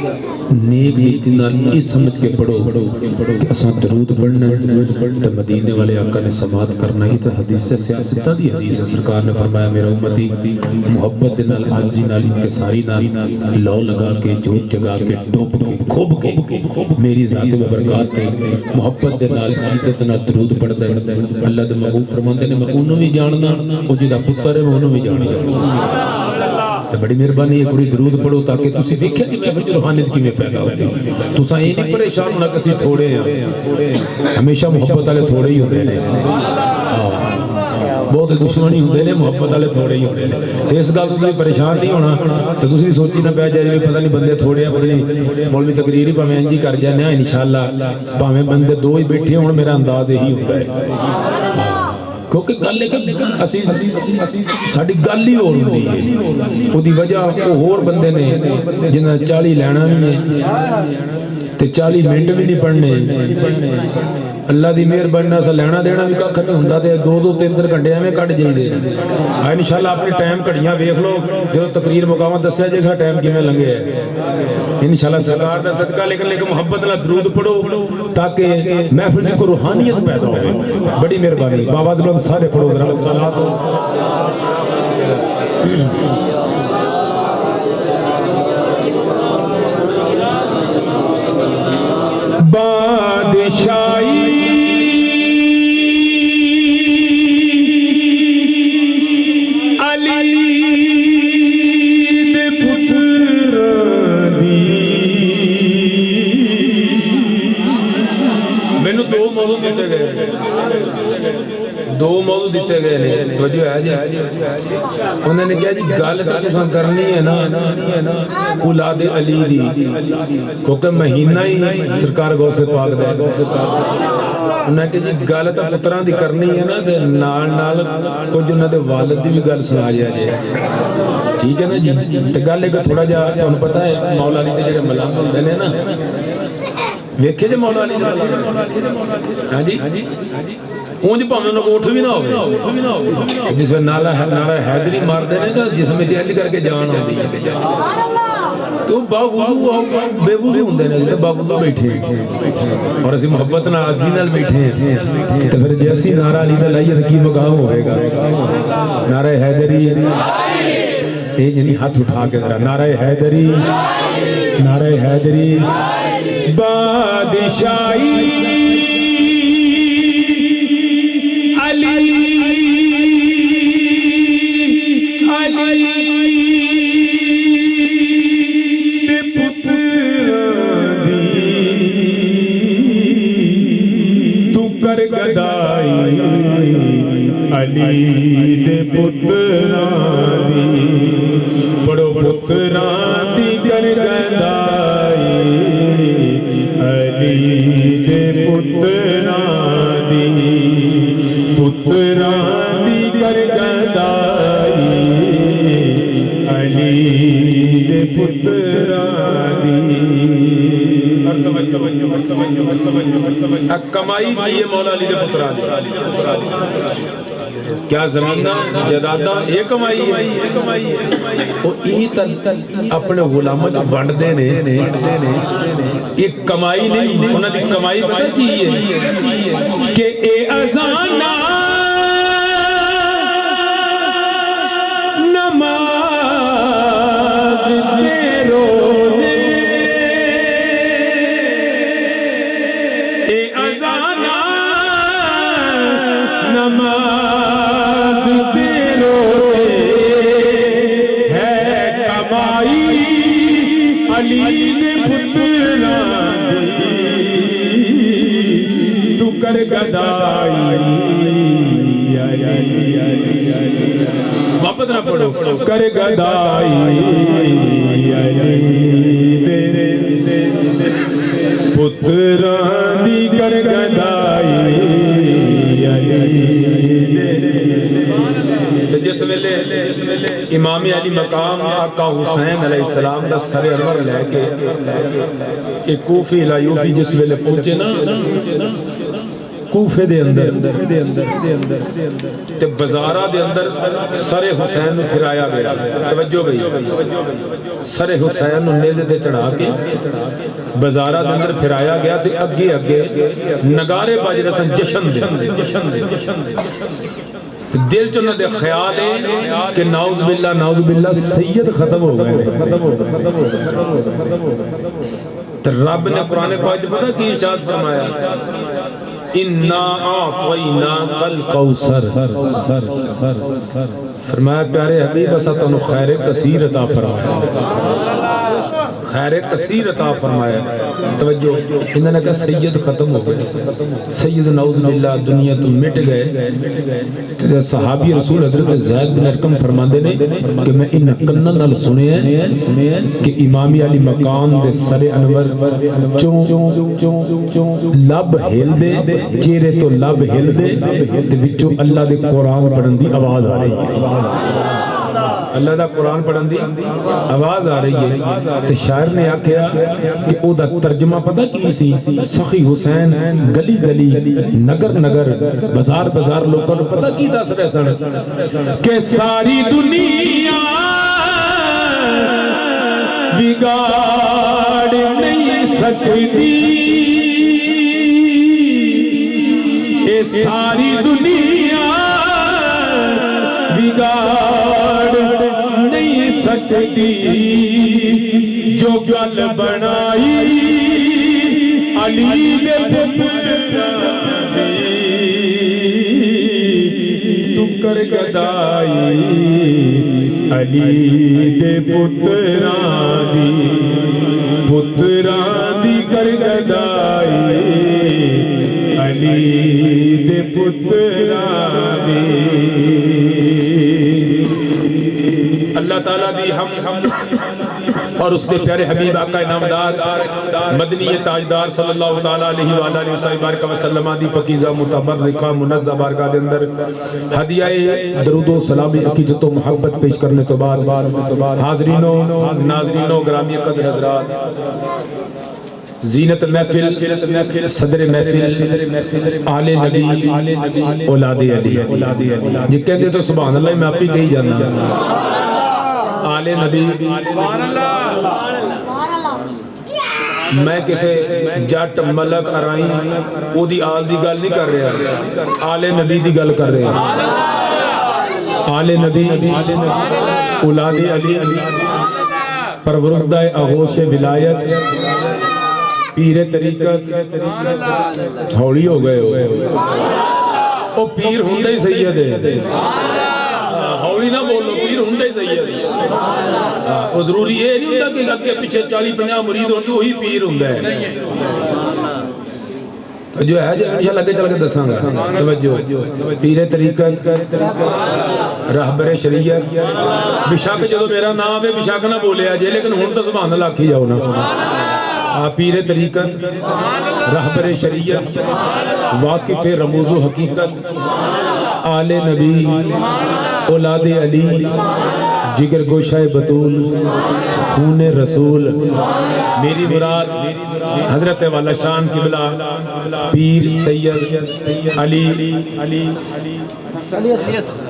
نیک نیتی نال یہ سمجھ کے پڑھو کہ اساں درود پڑھنا ہے تو مدینے والے آقا نے سماعت کرنا ہی تو حدیث سے سیاستہ دی حدیث ہے سرکار نے فرمایا میرا امتی محبت نال عاجزی نال انکساری نال لو لگا کے جوت جگا کے ڈوب کے کھوب کے میری ذات و برکات تے محبت نال عقیدت نال درود پڑھدا ہے اللہ دے محبوب فرماندے نے میں انہوں بھی جاننا او جدا پتر ہے میں انہوں بھی جاننا تو بڑی مہربانی ہے کوئی درود پڑھو تاکہ تسی دیکھیں کہ کیفے جو روحانیت کی میں پیدا ہوتی ہے تسا یہ نہیں پریشان ہونا کسی تھوڑے ہیں ہمیشہ محبت والے تھوڑے ہی ہوتے ہیں بہت دشمنی ہوتے ہیں محبت والے تھوڑے ہی ہوتے ہیں اس گل تسی پریشان نہیں ہونا تو تسی سوچی نہ پیا جائے پتہ نہیں بندے تھوڑے ہیں پتہ نہیں مولوی تقریر ہی پاویں انج ہی کر جانے ہیں انشاءاللہ پاویں بندے دو ہی بیٹھے ہون میرا انداز یہی ہوتا ہے کیونکہ گل ہے اسی ساڈی گل ہی اور ہوندی ہے او دی وجہ او ہور بندے نے جنہاں 40 لینا نہیں ہے تے 40 منٹ بھی نہیں پڑھنے اللہ دی مہربانی نال لینا دینا بھی کھ نہیں ہوندا تے 2-2 3 گھنٹے ایویں کٹ جائیدے انشاءاللہ اپنے ٹائم گھڑیاں ویکھ لو جو تقریر مقامہ دسیا جے گا ٹائم کیویں لنگے ہے انشاءاللہ سرکار دا صدقہ لیکن محبت نال درود پڑھو تاکہ محفل کو روحانیت پیدا ہوئے بڑی مہربانی بابا دلوں سارے پڑھو ذرا صلوات بادشاہی علی دے پتر دی مینوں دو موضوع دیتے گئے دو موضوع دیتے گئے نے توجہ ہے جی انہوں نے کہا جی گل تو تساں کرنی ہے نا اولاد علی دی کیونکہ مہینہ ہی سرکار غوث پاک دا انہوں نے کہا جی گل تو پتراں دی کرنی ہے نا تے نال نال کچھ انہاں دے والد دی بھی گل سنا جائے ٹھیک ہے نا جی تے گل ایک تھوڑا جا تانوں پتہ ہے مولا علی دے جڑے ملنگ ہوندے نے نا ویکھے جے مولا علی دا ہاں جی اونج پاویں انہاں کو اٹھ بھی نہ ہوے جس میں نعرہ حیدری مار دے نے جسم چینج کر کے جان آندی ہے تو با وضو بے وضو ہوندے نے تے با وضو بیٹھے اور اسی محبت نال عزی نال بیٹھے ہیں تے پھر جے اسی نعرہ علی دا لائیے تے کی مقام ہوے گا نعرہ حیدری اے یعنی ہاتھ اٹھا کے ذرا نعرہ حیدری نعرہ حیدری بادشاہی علی دے پتراں دی پڑھو پتراں دی کر گدائی علی دے پتراں دی کر گدائی علی دے پتراں دی کمائی کی ہے مولا علی دے پتراں دی کیا زمینہ جدادہ ایک کمائی ہے وہ ایت اپنے غلاموں جو بانڈ نے ایک کمائی نہیں انہوں نے کمائی پتہ کی ہے کہ اے ازانہ نماز دے روزے اے ازانہ نماز علی دے پتراں دی تو کر گدائی واپس نہ پڑھو کر گدائی علی دے پتراں دی کر گدائی علی دے جس ویلے امام علی مقام آقا حسین علیہ السلام دا سر انور لے کے ایک کوفی الہ یوفی جس ویلے پہنچے نا کوفے دے اندر تے بازارہ دے اندر سر حسین نو پھرایا گیا. توجہ بھئی, سر حسین نو نیزے تے چڑھا کے بازارہ دے اندر پھرایا گیا تے اگے اگے نگارے بج رہے سن جشن دے. دل چ انہاں دے خیال ہے کہ نعوذ باللہ سید ختم ہو گئے. تو رب نے قرآن پاک پتہ کی ارشاد فرمایا, اِنَّا أَعْطَيْنَاكَ الْكَوْثَرَ. فرمایا پیارے حبیب اسا تانوں خیر کثیر عطا فرمایا, خیر کثیر عطا فرمایا. توجہ, انہوں نے کہا سید ختم ہو گئے, سید نعوذ باللہ دنیا تو مٹ گئے. صحابی رسول حضرت زید بن ارقم فرماندے نے کہ میں ان کنن نال سنے ہیں کہ امام علی مقام دے سر انور چوں لب ہل دے, چہرے تو لب ہل دے تے وچوں اللہ دے قرآن پڑھن دی آواز آ رہی ہے. اللہ دا قرآن پڑھن دی آواز آ رہی ہے. تے شاعر نے آکھیا کہ او دا ترجمہ پتہ کی سی, سخی حسین گلی گلی نگر نگر بازار بازار لوگوں کو پتہ کی دس رہے سن کہ ساری دنیا بگاڑ نہیں سکتی, اے ساری دنیا بگاڑ نہیں سکتی, جو گل بنائی علی دے پتر تو کر گدائی علی دے پتران دی کر گدائی علی دے پتران دی. اللہ تعالیٰ دی ہم اور اس کے پیارے حبیب آقا نامدار مدنی تاجدار صلی اللہ تعالیٰ علیہ وآلہ وسلم دی پکیزہ متبرکہ منزہ بارگاہ دے اندر ہدیہ درود و سلامی عقیدت و محبت پیش کرنے تو بعد حاضرینوں ناظرینوں گرامی قدر حضرات, زینت محفل صدر محفل آل نبی اولاد علی. جی کہتے تو سبحان اللہ میں آپ ہی کہی جانا آل نبی. میں کسے جٹ ملک ارائیں او دی آل دی گل نہیں کر رہا, آل نبی دی گل کر رہا. آل نبی اولاد علی پروردہ اغوش ولایت پیر طریقت ہوڑی ہو گئے ہو. او پیر ہندہ ہی سید ہے, ہوڑی نہ بولو, پیر ہندہ ہی سید ہے. وہ ضروری یہ نہیں ہوتا کہ اگے پیچھے 40-50 مرید ہوتے وہی پیر ہندہ ہے. تو جو ہے جو انشاءاللہ کے چل کے دساں گا. توجہ, پیر طریقت رہبر شریعت بشک جو میرا نام ہے بشک نہ بولے آجے, لیکن ہون تو سبحان اللہ کھی جاؤ نا. پیر طریقت رہبر شریعت واقف رموز و حقیقت آل نبی اولاد علی جگر گوشہ بطول خون رسول. میری مراد حضرت والا شان قبلہ پیر سید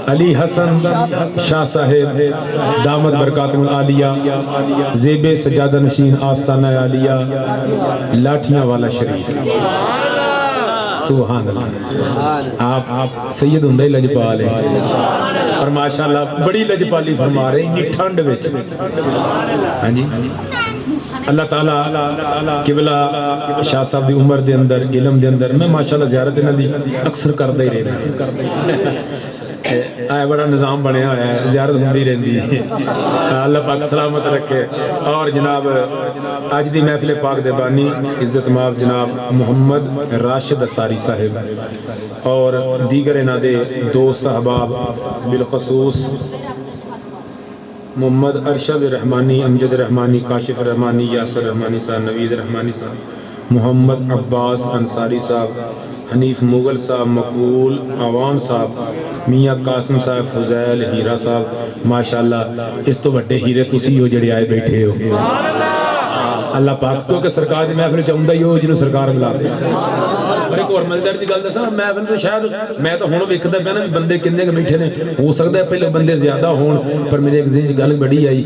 علی حسن شاہ صاحب دامت برکاتم العالیہ زیب سجادہ نشین آستانہ عالیہ لاٹھیاں والا شریف. سبحان اللہ. آپ سید ہندہ ہی لجپال ہے اور ماشاءاللہ بڑی لجپالی فرما رہے ہیں ٹھنڈ وچ. ہاں جی, اللہ تعالیٰ قبلہ شاہ صاحب دی عمر دے اندر علم دے اندر میں ماشاءاللہ زیارت انہاں دی اکثر کردہ ہی رہے آئے بڑا نظام بنے ہویا ہے, زیارت ہوندی رہندی ہے. اللہ پاک سلامت رکھے. اور جناب آج دی محفل پاک دے بانی عزت مآب جناب محمد راشد اتاری صاحب اور دیگر انہاں دے دوست احباب بالخصوص محمد ارشد رحمانی, امجد رحمانی, کاشف رحمانی, یاسر رحمانی صاحب, نوید رحمانی صاحب, محمد عباس انصاری صاحب, حنیف مغل صاحب, مقبول عوان صاحب, میاں قاسم صاحب, فضیل ہیرہ صاحب. ماشاءاللہ اس تو بڑے ہیرے تسی ہو جڑے آئے بیٹھے ہو. اللہ پاک کیونکہ سرکار دی محفل چاہندہ ہی ہو جنہوں سرکار بلا دے. ਪਰ ਇੱਕ ਹੋਰ ਮਜ਼ੇਦਾਰ ਦੀ ਗੱਲ ਦੱਸਾਂ, ਮੈਂ ਫਿਰ ਸ਼ਾਇਦ ਮੈਂ ਤਾਂ ਹੁਣ ਵੇਖਦਾ ਪਿਆ ਨਾ ਵੀ ਬੰਦੇ ਕਿੰਨੇ ਕੁ ਬੈਠੇ ਨੇ, ਹੋ ਸਕਦਾ ਪਹਿਲੇ ਬੰਦੇ ਜ਼ਿਆਦਾ ਹੋਣ, ਪਰ ਮੇਰੇ ਇੱਕ ਜ਼ਿਹਨ 'ਚ ਗੱਲ ਬੜੀ ਆਈ,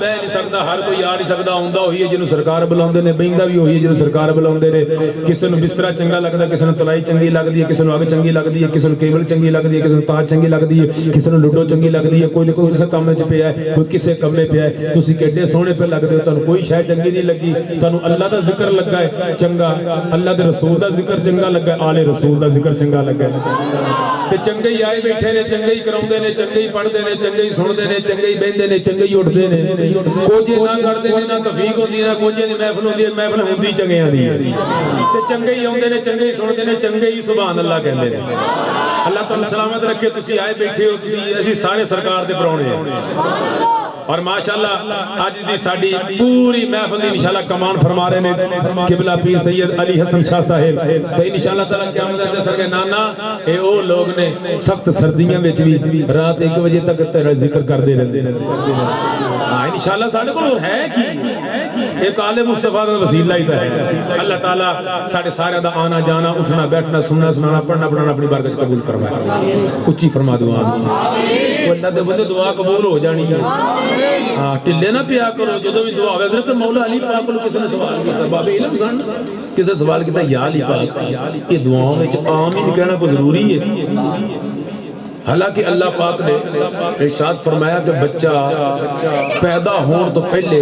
ਬਹਿ ਨਹੀਂ ਸਕਦਾ, ਹਰ ਕੋਈ ਆ ਨਹੀਂ ਸਕਦਾ, ਆਉਂਦਾ ਉਹੀ ਹੈ ਜਿਹਨੂੰ ਸਰਕਾਰ ਬੁਲਾਉਂਦੇ ਨੇ, ਬਹਿੰਦਾ ਵੀ ਉਹੀ ਹੈ ਜਿਹਨੂੰ ਸਰਕਾਰ ਬੁਲਾਉਂਦੇ ਨੇ। ਕਿਸੇ ਨੂੰ ਬਿਸਤਰਾ ਚੰਗਾ ਲੱਗਦਾ, ਕਿਸੇ ਨੂੰ ਤਲਾਈ ਚੰਗੀ ਲੱਗਦੀ ਹੈ, ਕਿਸੇ ਨੂੰ ਅੱਗ ਚੰਗੀ ਲੱਗਦੀ ਹੈ, ਕਿਸੇ ਨੂੰ ਕੇਬਲ ਚੰਗੀ ਲੱਗਦੀ ਹੈ, ਕਿਸੇ ਨੂੰ ਤਾਜ ਚੰਗੀ ਲੱਗਦੀ ਹੈ, ਕਿਸੇ ਨੂੰ ਲੁੱਡੋ ਚੰਗੀ ਲੱਗਦੀ ਹੈ, ਕੋਈ ਨਾ ਕੋਈ ਕਿਸੇ ਕੰਮ 'ਚ ਪਿਆ ਹੈ, ਕੋਈ ਕਿਸੇ ਕੰਮ 'ਚ ਪਿਆ ਹੈ। ਤੁਸੀਂ ਕਿੱਡੇ ਸੋਹਣੇ ਪੇ ਲੱਗਦੇ ਹੋ, ਤੁਹਾਨੂੰ ਕੋਈ ਸ਼ੈ ਚੰਗੀ ਨਹੀਂ ਲੱਗੀ, ਤੁਹਾਨੂੰ ਅੱਲਾ ਦਾ ਜ਼ਿਕਰ ਲੱਗਾ ਹੈ ਚੰਗਾ, ਅੱਲਾ ਦੇ ਰਸੂਲ ਦਾ ਜ਼ਿਕਰ ਚੰਗਾ ਲੱਗਾ, ਆਲੇ ਰਸੂਲ ਦਾ ਜ਼ਿਕਰ ਚੰਗਾ ਲੱਗਾ, ਤੇ ਚੰਗੇ ਹੀ ਆਏ ਬੈਠੇ ਨੇ, ਚੰਗੇ ਹੀ ਕਰਾਉਂਦੇ ਨੇ, ਚੰਗੇ ਹੀ ਪੜ੍ਹਦੇ ਨੇ, ਚੰਗੇ ਹੀ ਸੁਣਦੇ ਨੇ, ਚੰਗੇ ਹੀ ਬਹਿੰਦੇ ਨੇ, ਚੰਗੇ ਹੀ ਉੱਠਦੇ ਨੇ। ਕੋਝੇ ਨਾ ਕਰਦੇ ਨੇ, ਨਾ ਤਫੀਕ ਹੁੰਦੀ, ਨਾ ਕੋਝੇ ਦੀ ਮਹਿਫਲ ਹੁੰਦੀ ਹੈ, ਮਹਿਫਲ ਹੁੰਦੀ ਚੰਗਿਆਂ ਦੀ ਹੈ, ਤੇ ਚੰਗੇ ਹੀ ਆਉਂਦੇ ਨੇ, ਚੰਗੇ ਹੀ ਸੁਣਦੇ ਨੇ, ਚੰਗੇ ਹੀ ਸੁਭਾਨ ਅੱਲਾਹ ਕਹਿੰਦੇ ਨੇ। ਅੱਲਾਹ ਤੁਹਾਨੂੰ ਸਲਾਮਤ ਰੱਖੇ, ਤੁਸੀਂ ਆਏ ਬੈਠੇ ਹੋ, ਤੁਸੀਂ ਅਸੀਂ ਸਾਰੇ ਸਰਕਾਰ ਦੇ ਪਰਾਉਣੇ ਹਾਂ। اور ماشاءاللہ آج دی ساڑی پوری محفل دی انشاءاللہ کمان فرما رہے ہیں قبلہ پیر سید علی حسن شاہ صاحب، تو انشاءاللہ تعالیٰ قیامت دے سر کے نانا اے او لوگ نے سخت سردیاں میں بھی رات 1 بجے تک تیرا ذکر کر دے رہے ہیں۔ انشاءاللہ ساڑے کو ہے کی ایک عالم مصطفیٰ کا وسیلہ ہی ہے۔ اللہ تعالیٰ ساڑے سارے دا آنا جانا اٹھنا بیٹھنا سننا سنانا پڑھنا پڑھنا اپنی برکت قبول فرمائے، اچھی فرما دعا، اللہ دے بندے دعا قبول ہو جانی ہے۔ ہاں ٹلے نہ پیا کرو، جدو بھی دعا، حضرت مولا علی پاک کو کسی نے سوال کیا، باب علم سن کسی سوال کیا، یا علی پاک یہ دعاؤں میں آمین کہنا کو ضروری ہے؟ حالانکہ اللہ پاک نے ارشاد فرمایا کہ بچہ پیدا ہون تو پہلے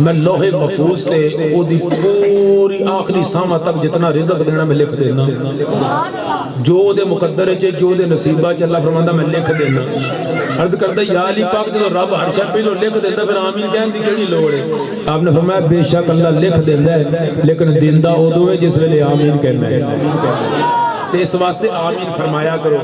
میں لوح محفوظ تے وہ دی پوری آخری سامہ تک جتنا رزق دینا میں لکھ دینا، جو دے مقدر ہے جو دے نصیبہ چا اللہ فرماندہ میں لکھ دینا۔ عرض کرتا یا علی پاک تو رب ہر شاہ پہلو لکھ دیتا، پھر آمین کہن دی کڑی لوڑ ہے؟ آپ نے فرمایا بے شک اللہ لکھ دیتا ہے، لیکن دیندہ ادو ہے جس ویلے آمین کہنا ہے۔ تو اس واسطے آمین فرمایا کرو،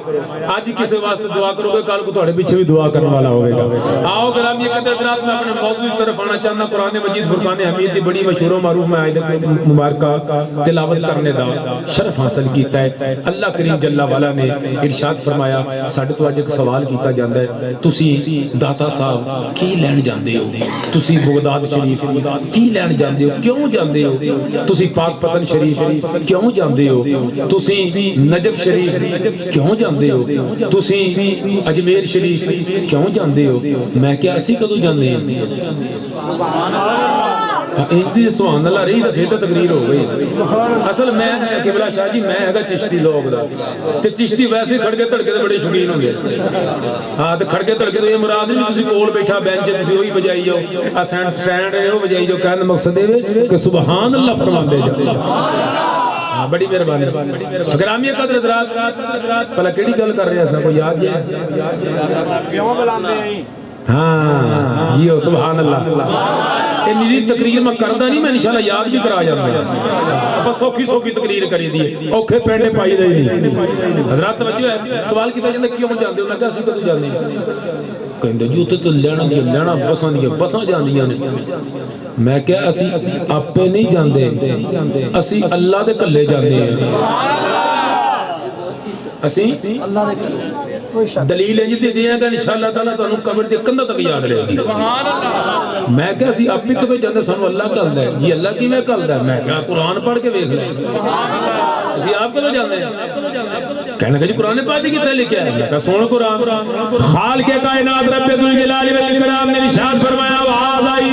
آج ہی کسی واسطے دعا کرو گے، کل کو تھوڑے پیچھے بھی دعا کرنے والا ہوئے گا۔ آؤ گرامی قدر حضرات، میں اپنے موضوع کی طرف آنا چاہنا، قرآن مجید فرقان حمید دی بڑی مشہور و معروف میں آیت مبارکہ تلاوت کرنے دا شرف حاصل کیتا ہے۔ اللہ کریم جل والا نے ارشاد فرمایا، ساڑھے تو آج ایک سوال کیتا جاندہ ہے، تسی داتا صاحب کی لین جاندے ہو، تسی بغداد شریف کی لین جاندے ہو، کیوں جاندے ہو؟ تسی پاک پتن شریف کیوں جاندے ہو؟ تسی نجف شریف کیوں جاندے ہو؟ تسی اجمیر شریف کیوں جاندے ہو؟ میں کیا اسی کدو جاندے ہیں؟ انتی سبحان اللہ رہی رکھے تو تقریر ہو گئی۔ اصل میں قبلہ شاہ جی میں ہے چشتی ذوق دا، تے چشتی ویسے کھڑکے تڑکے دے بڑے شوقین ہوں گے۔ ہاں تے کھڑکے تڑکے تو یہ مراد نہیں تسی کول بیٹھا بینچ تسی وہی بجائی جاؤ، سینڈ رہے ہو بجائی جاؤ، کہنے مقصد ہے کہ سبحان اللہ فرمان دے جاؤ۔ بڑی مہربانی۔ گرامی قدر حضرات، پہلا کیڑی گل کر رہے ہیں سب کو یاد ہے؟ کیوں بلاندے ہیں؟ ہاں جی سبحان اللہ۔ یہ میری تقریر میں کردہ نہیں، میں انشاءاللہ یاد بھی کرا جاتا ہوں، بس سوکھی سوکھی تقریر کری دی، اوکھے پینڈے پائی دے نہیں۔ حضرات توجہ ہے، سوال کیتا جاندے کیوں جاندے ہو؟ میں کہا اسی کدو جاندے ہیں؟ کہندے جو تو لینا دیا لینا بساں دیا بساں جاندیاں نے۔ میں کہا اسی اپنے نہیں جاندے، اسی اللہ دے کلے جاندے ہیں، اسی اللہ دے کلے۔ دلیل ہے جی دیا کہ انشاءاللہ تعالیٰ تو انہوں قبر دے کندہ تک یاد رہے گی۔ میں کہا اسی اپنی کدو جاندے سانو اللہ کلدہ ہے جی، اللہ کی میں کلدہ ہے؟ میں کہا قرآن پڑھ کے ویکھ لیں، اسی آپ کدو جاندے ہیں؟ کہنے کہ جی قرآن پاک کی پہلے کیا ہے؟ میں کہا سونا قرآن، خالق کائنات رب ذوالجلال والاکرام نے ارشاد فرمایا آواز آئی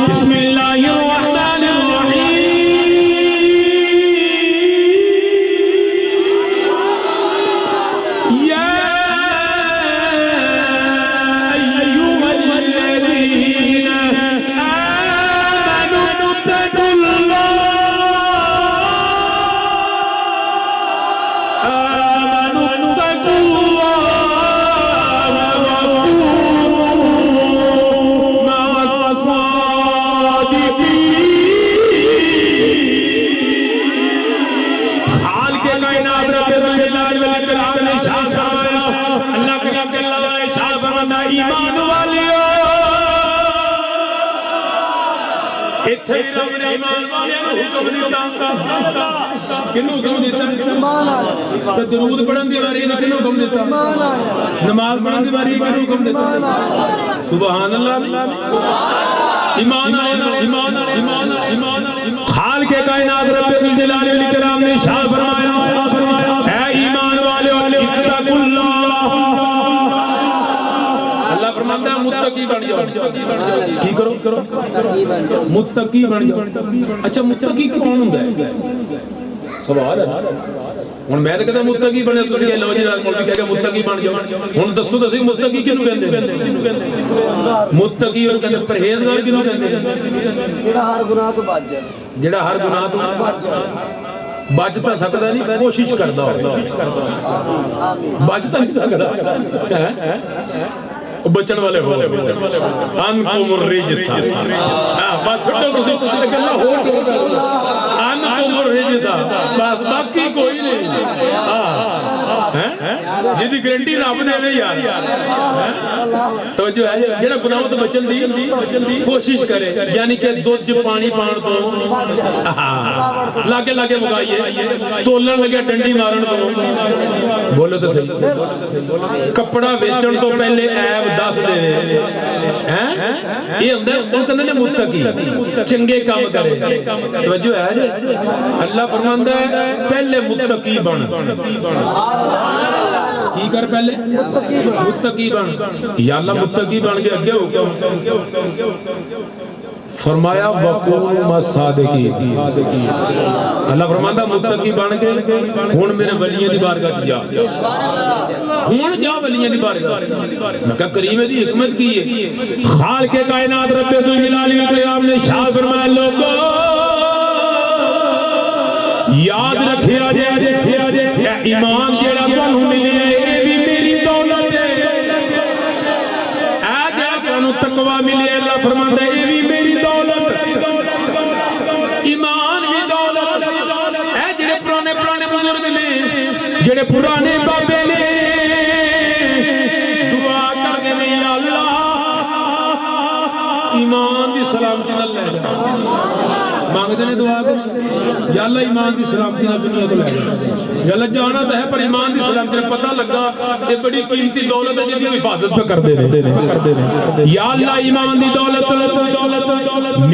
بسم اللہ الرحمن الرحیم کنو حکم دیتا ہے؟ درود پڑھن دی باری نے کنو حکم دیتا؟ نماز پڑھن دی باری کنو حکم دیتا؟ سبحان اللہ نہیں؟ خالق کائنات رب الجلال والاکرام نے ارشاد فرمایا اے ایمان والو اتقوا اللہ. اللہ فرماتا ہے متقی بن جاؤ. کی کرو؟ متقی بن جاؤ. اچھا متقی کون ہوندا ہے؟ سوال ہے. ہن میں کہتا متقی بنے تسی کہ لو جی نال مولوی کہہ کے متقی بن جاؤ. ہن دسو تسی متقی کینوں کہندے؟ متقی اور کہندے پرہیزگار کینوں کہندے؟ جڑا ہر گناہ تو بچ جائے. جڑا ہر گناہ تو بچ تا سکدا نہیں کوشش کردا ہو. بچ تا نہیں سکدا بچن والے ہو انکم الرجس. بس چھڈو تسی گلاں ہور انکم الرجس بس باقی کوئی نہیں. جی گارنٹی رب دے یار. توجہ ہے جڑا گناہوں تو بچن دی کوشش کرے یعنی کہ دودھ پانی پان تو لاگے لاگے مکائیے تولن لگے ڈنڈی مارن تو بولو تو صحیح. کپڑا بیچن تو پہلے عیب دس دے یہ ہوندا ہے وہ کہندے نے متقی چنگے کام کرے. توجہ ہے جی اللہ فرماندا ہے پہلے متقی بن. کی کر پہلے متقی بن. یا اللہ متقی بن کے اگے حکم فرمایا وَقُولُوا مَعَ الصَّادِقِينَ. اللہ فرماتا متقی بن کے ہن میرے ولیاں دی بارگاہ چ جا. ہن جا ولیاں دی بارگاہ. میں کہا کریم دی حکمت کی ہے. خالق کائنات رب الجلال والاکرام نے ارشاد فرمایا لوگو یاد رکھیا جے ایمان جیڑا تانوں ملے اے بھی میری دولت ہے. اے جیڑا تانوں تقوی ملے اللہ فرماندا ہے اے بھی میری دولت. ایمان بھی دولت. اے جڑے پرانے بزرگ نے جڑے پرانے بابے نے دعا کرتے نے یا اللہ ایمان دی سلامتی نال لے جا. مانگتے ہیں دعا کو یا اللہ ایمان دی سلامتی نہ دنیا تو لے جا. یا اللہ جانا تو ہے پر ایمان دی سلامتی نہ پتہ لگا یہ بڑی قیمتی دولت ہے جن کی حفاظت پہ کر دے رہے. یا اللہ ایمان دی دولت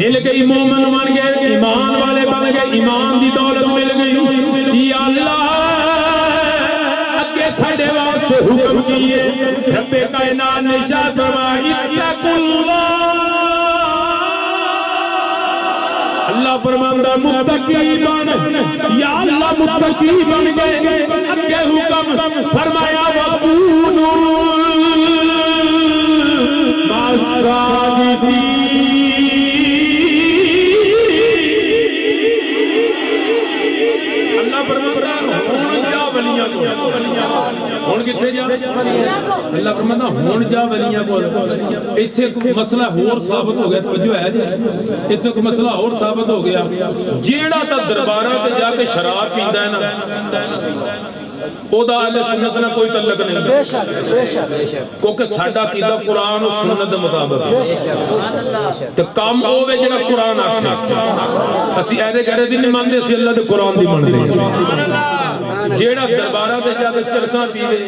مل گئی مومن بن گئے ایمان والے بن گئے ایمان دی دولت مل گئی. یا اللہ اگے ساڈے واسطے حکم کیے رب کائنات نے ارشاد فرمایا اتقوا اللہ. اللہ فرماندا متقی بن. یا اللہ متقی بن گئے اگے حکم فرمایا وَقُولُوا مَعَ الصَّادِقِينَ. اللہ فرماندا ہن جا ولیاں کو. ہن کتھے جا اللہ فرماندا ہن جا ولیاں کول. ایتھے ایک مسئلہ ہور ثابت ہو گیا. توجہ ہے جی ایتھے ایک مسئلہ اور ثابت ہو گیا. جیڑا تا درباراں تے جا کے شراب پیندا ہے نا او دا اہل سنت نہ کوئی تعلق نہیں. بے شک کیونکہ ساڈا عقیدہ قرآن اور سنت دے مطابق ہے. تے کام ہوے جڑا قرآن آکھے. اسی ایدے گھرے دی نہیں مانتے اسی اللہ دے قرآن دی مانتے. جیڑا درباراں تے جا کے چرساں پیوے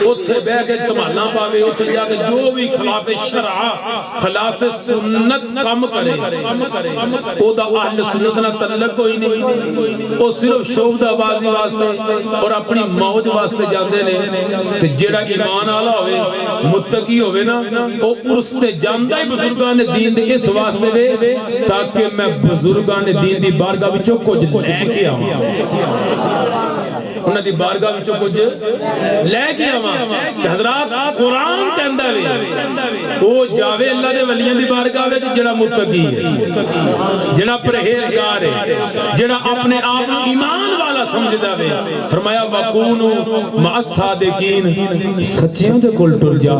اوتھے بہ کے دھمالاں پاوے اوتھے جا کے جو بھی خلاف شرع خلاف سنت کام کرے او دا اہل سنت نہ تعلق کوئی نہیں. او صرف شوبدہ بازی واسطے اور اپنی موج واسطے جاندے نے. تے جیڑا ایمان والا ہوے متقی ہوے نا او عرس تے جاندا ہی بزرگاں نے دین دے اس واسطے وے تاکہ میں بزرگاں نے دین دی بارگاہ وچوں کچھ لے کے آواں. انہاں دی بارگاہ وچوں کچھ لے کے آواں. حضرات قرآن کہندا وے او جاوے اللہ دے ولیاں دی بارگاہ وچ جڑا متقی ہے جڑا پرہیزگار ہے جڑا اپنے آپ کو ایمان والا سمجھدا وے. فرمایا وَقُولُوا مَعَ الصَّادِقِينَ. سچیاں دے کول ٹر جا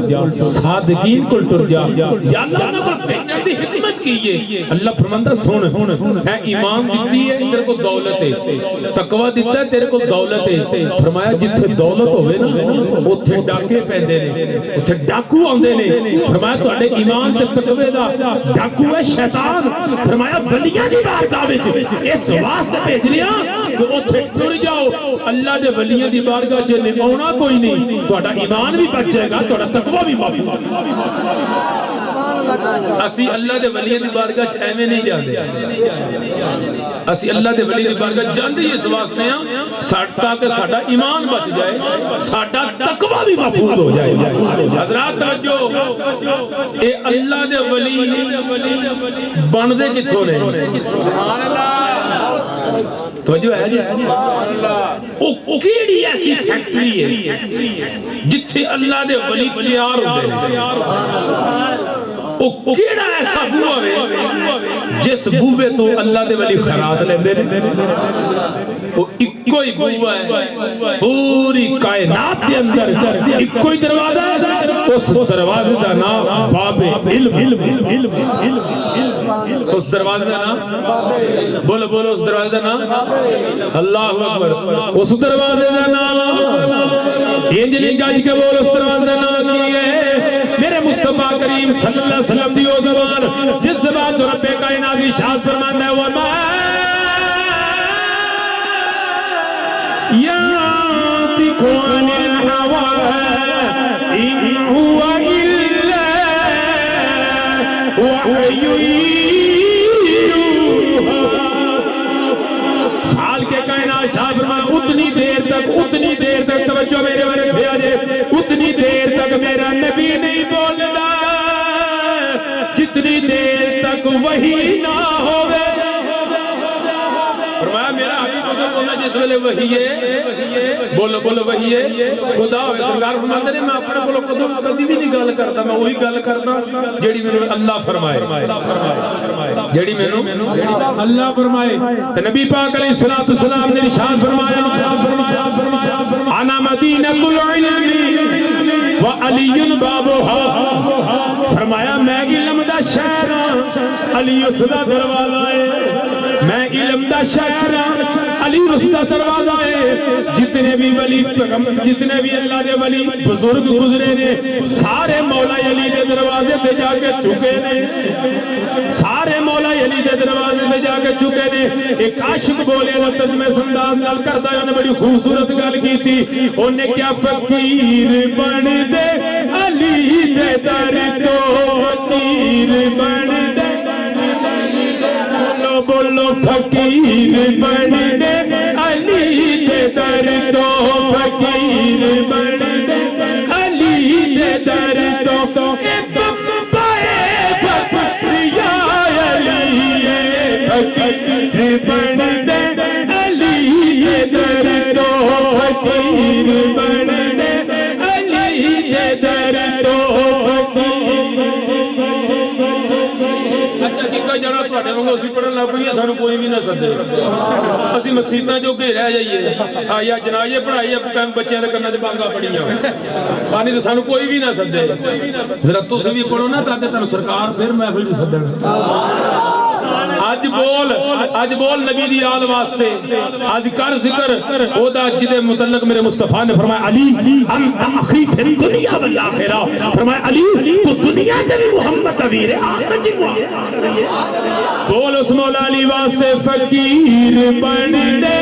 صادقین کول ٹر جا. یا اللہ انہاں کول بھیجن دی حکمت کی ہے. اللہ فرماندا سن اے ایمان دتی ہے تیرے کو دولت ہے تقوی دتا ہے تیرے کو دولت ہے. فرمایا جتھے دولت ہوے نا اوتھے ڈاکے پیندے نے اوتھے ڈاکو آندے نے. فرمایا تواڈے ایمان تے تقوی دا ڈاکو ہے شیطان. فرمایا ولیاں دی بارگاہ وچ اس واسطے بھیجنیا کہ اوتھے ٹر جاؤ. اللہ دے ولیاں دی بارگاہ چ آنا کوئی نہیں. تواڈا ایمان بھی بچ جائے گا تواڈا تقوی بھی معاف. اسی اللہ دے ولی دی بارگاہ چ ایویں نہیں جاندے اسی اللہ دے ولی دی بارگاہ جاندے اس واسطے ہاں تاکہ ساڈا ایمان بچ جائے ساڈا تقوی بھی محفوظ ہو جائے حضرات توجہ اے اللہ دے ولی بندے کتھوں نے سبحان اللہ توجہ ہے جی او کیڑی ایسی فیکٹری ہے جتھے اللہ دے ولی تیار ہوندے ہیں او کیڑا ایسا بوہ ہے جس بوے تو اللہ دے ولی خیرات لیندے نے او اکو ہی بوہ ہے پوری کائنات دے اندر اکو ہی دروازہ ہے اس دروازے دا نام باب علم اس دروازے دا نام بولو بولو اس دروازے دا نام اللہ اکبر اس دروازے دا نام انجلی گاج کے بول اس دروازے دا نام کی ہے میرے مصطفیٰ کریم صلی اللہ علیہ وسلم دی وہ زبان جس زبان جو رب کائنات کی شاد فرمانا ہے وَمَا يَعْتِقُ عَنِ الْحَوَىٰ إِنْ هُوَ إِلَّا وَحْيٌ حال کے کائنات شاہ فرمانا اتنی دیر تک توجہ میرے بارے بھیا جے اتنی دیر تک میرا نبی نہیں بولنا جتنی دیر تک وحی نہ ہوئے فرمایا میرا حبیب ادھر بولنا جس ویلے وحی ہے بولو بولو وحی ہے خدا ہوئے سرکار فرماتے ہیں میں اپنے بولو کدی بھی نہیں گل کرتا میں وہی گل کرتا جیڑی میں اللہ فرمائے جیڑی میں اللہ فرمائے تو نبی پاک علیہ السلام نے ارشاد فرمایا انا مدینہ العلم وعلی بابها فرمایا میں علم دا شہر علی اس دا دروازہ ہے میں علم دا شہر علی اس دا دروازہ ہے جتنے بھی ولی جتنے بھی اللہ دے ولی بزرگ گزرے نے سارے مولا علی دے دروازے پہ جا کے چکے نے سارے مولا علی دے دروازے پہ جا کے چکے نے ایک عاشق بولے اللہ تجمع سنداز نال کردہ ہے انہیں بڑی خوبصورت گل کی تھی انہیں کیا فقیر بن دے علی دے در تو فقیر بن دے بولو فقیر بن دے علی دے در تو فقیر بن دے علی دے در تو اے بمبائے فقریا علی فقیر بن دے علی دے در تو فقیر بن دے علی دے در تو اچھا کیکا جانا تواڈے وانگو اسی پڑھن لگ پئیے سانو کوئی بھی نہ سدے اسی مسیتاں جو گھے رہ جائیے یا جنازے پڑھائی بچیاں دے کناں تے بانگاں پڑھیاں پانی تے سانو کوئی بھی نہ سدے ذرا تسی بھی پڑھو نا تاکہ تانوں سرکار پھر محفل وچ سدن آج بول نبی دی آل واسطے آج کر ذکر او دا جدے متعلق میرے مصطفیٰ نے فرمایا علی انت اخی فی الدنیا والآخرہ فرمایا علی تو دنیا دے بھی محمد ویر آخرت جی بول اس مولا علی واسطے فقیر بن دے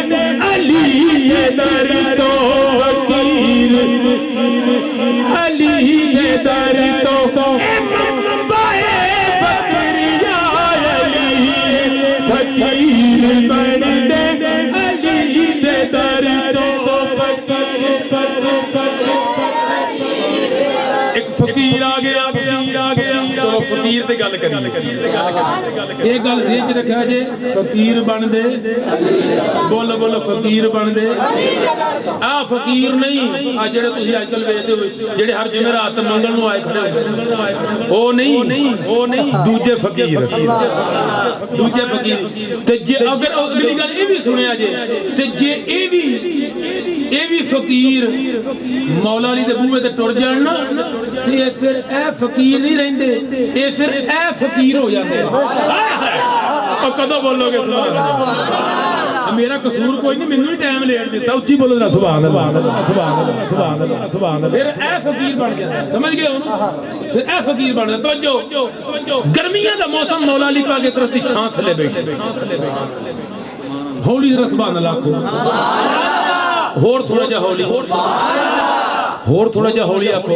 علی دے در تو فقیر علی دے در تو اے ممبائے فقریا علی فقیر بن دے علی دے در تو ایک فقیر آ گیا چلو فقیر تے گل کری ایک گل ذہن چ رکھا جے فقیر بن دے بولو بولو فقیر بن دے فقیر نہیں جڑے تسی اج کل ویکھدے ہوئے جڑے ہر جمعرات منگل نو آئے کھڑے ہوئے او نہیں دوجے فقیر تے جے اگر اگلی گل اے بھی سنیا جے تے جے اے بھی فقیر مولا علی دے بوئے تے ٹر جان نا تے پھر اے فقیر نہیں رہندے اے پھر اے فقیر ہو جاندے اور کدو بولو گے سبحان اللہ میرا قصور کوئی نہیں مینوں ہی ٹائم لیٹ دیتا اچھی بولو ذرا سبحان اللہ سبحان اللہ سبحان اللہ سبحان اللہ پھر اے فقیر بن جاتا سمجھ گئے ہو نا پھر اے فقیر بن جاتا توجہ گرمیاں دا موسم مولا علی پاک کی طرف دی چھاں تھلے بیٹھے ہولی ذرا سبحان اللہ کو ہور تھوڑا جا ہولی آکھو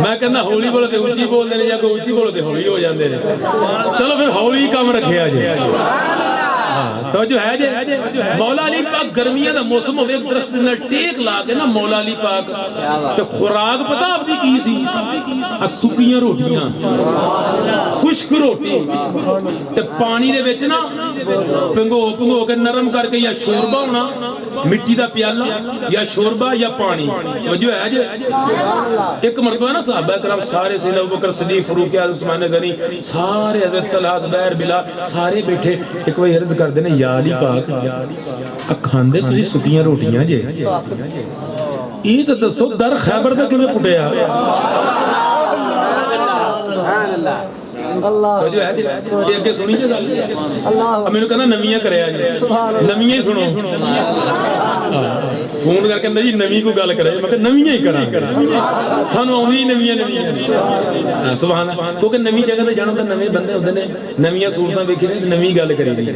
ਮੈਂ ਕਹਿੰਦਾ ਹੌਲੀ ਬੋਲੋ ਤੇ ਉੱਚੀ ਬੋਲਦੇ ਨੇ ਜਾਂ ਕੋਈ ਉੱਚੀ ਬੋਲੋ ਤੇ ਹੌਲੀ ਹੋ ਜਾਂਦੇ ਨੇ ਚਲੋ ਫਿਰ ਹੌਲੀ ਕੰਮ ਰੱਖਿਆ ਜੇ تو جو ہے مولا علی پاک گرمیاں دا موسم ہوئے ایک درخت نے ٹیک لا کے نا مولا علی پاک تو خوراک پتا آپ دی کی سی سکیاں روٹیاں خشک روٹی تے پانی دے وچ نا پنگو کے نرم کر کے یا شوربہ ہونا مٹی دا پیالہ یا شوربہ یا پانی تو جو ہے ایک مرتبہ نا صحابہ کرام سارے سیدنا ابوبکر صدیق فاروق اعظم عثمان غنی سارے حضرت طلحہ زبیر بلال سارے بیٹھے ایک وہی عرض کر دینے یا علی پاک کھاندے تسی سکیاں روٹیاں جے یہ تو دسو در خیبر دا کیوں پٹیا تو جو ہے یہ کہ سنی جے گل اب میں نے کہنا نمیاں کرے آجے نمیاں ہی سنو فون کر کے اندر جی نمی کو گل کرے میں کہ نمیاں ہی کرا سانو آنی نمیاں سبحان اللہ کیونکہ نمی جگہ تے جانا تے نویں بندے ہوندے نے نمیاں صورتاں ویکھی نے نمی گل کری دی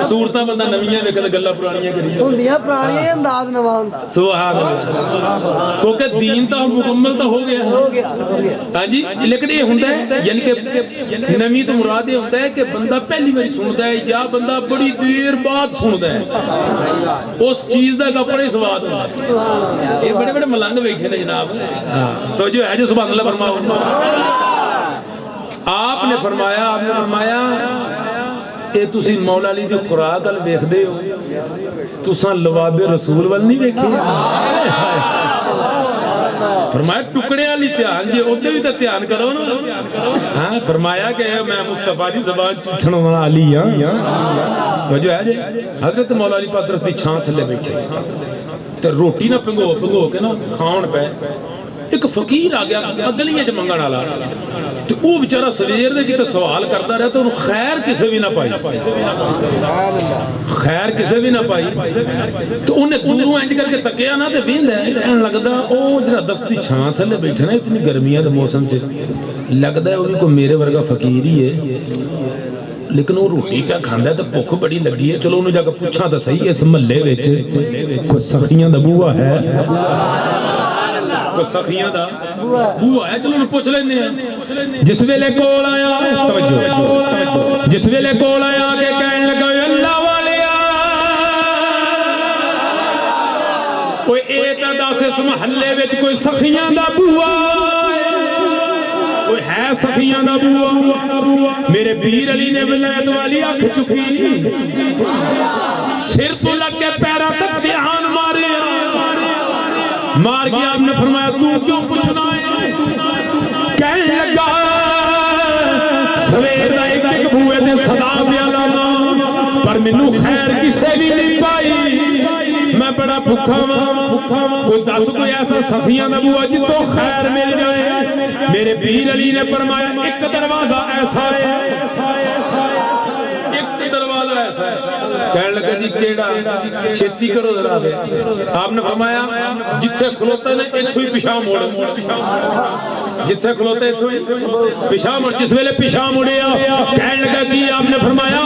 صورتاں بندہ نمیاں ویکھ تے گلاں پرانیاں کری ہوندیاں پرانیاں انداز نواں ہوندا سبحان اللہ کیونکہ دین تو مکمل تو ہو گیا ہاں جی لیکن یہ ہوندا ہے یعنی کہ نمی تو مراد یہ ہوتا ہے کہ بندہ پہلی باری سنتا ہے یا بندہ بڑی دیر بعد سنتا ہے اس چیز دا کپڑے سواد ہوتا ہے یہ بڑے بڑے ملنگ بیٹھے نے جناب تو جو ہے جو سبحان اللہ فرماؤ آپ نے فرمایا اے تسی مولا علی دی خوراک ال ویکھدے ہو تساں لواب رسول ول نہیں ویکھے فرمایا ٹکڑے والی دھیان جی ادھر بھی تو دھیان کرو نا ہاں فرمایا کہ میں مصطفیٰ دی زبان چوچھن والا علی ہاں تو جو ہے جی حضرت مولا علی پاک درخت دی چھاں تھلے بیٹھے تو روٹی نہ پنگو کے نا کھاؤن پہ ایک فقیر آ گیا اگلیے چ منگن والا تو وہ بیچارہ سویر دے کیتے سوال کرتا رہا تو انہوں خیر کسے بھی نہ پائی تو انہیں دوروں انج کر کے تکیا نا تے ویند ہے کہنے لگدا او جڑا دفتی چھاں تھلے بیٹھے نا اتنی گرمیاں دے موسم چ لگدا ہے وہ بھی کوئی میرے ورگا فقیر ہی ہے لیکن وہ روٹی پہ کھاندا ہے تو بھوک بڑی لگی ہے چلو انہوں جا کے پوچھاں تو صحیح اس محلے وچ کوئی سخیاں دا بوا ہے کوئی سخیاں دا بوا ہے چلو انہوں پوچھ لینے ہیں جس ویلے کول آیا توجہ جس ویلے کول آیا کہ کہنے لگا اللہ والیا کوئی ایتا دا سے اس محلے وچ کوئی سخیاں دا بوا کوئی ہے سخیاں دا بوا میرے پیر علی نے ولایت والی آنکھ چکی سر تو لگ کے پیرا تک دھیان مار گیا آپ نے فرمایا تو کیوں پوچھنا ہے کہنے لگا سویر دا ایک بوئے دے صدا پیا لانا پر منو خیر کسے بھی نہیں پائی میں بڑا بھکھا ہوں کوئی دس کوئی ایسا سخیاں دا بوا جی تو خیر مل جائے میرے پیر علی نے فرمایا ایک دروازہ ایسا ہے ایک دروازہ ایسا ہے کہنے لگا جی کیڑا چھتی کرو ذرا دے آپ نے فرمایا جتھے کھلوتے نے اتھو ہی پیشاں موڑ جتھے کھلوتے اتھو ہی پیشاں موڑ جس ویلے پیشاں موڑیا کہنے لگا جی آپ نے فرمایا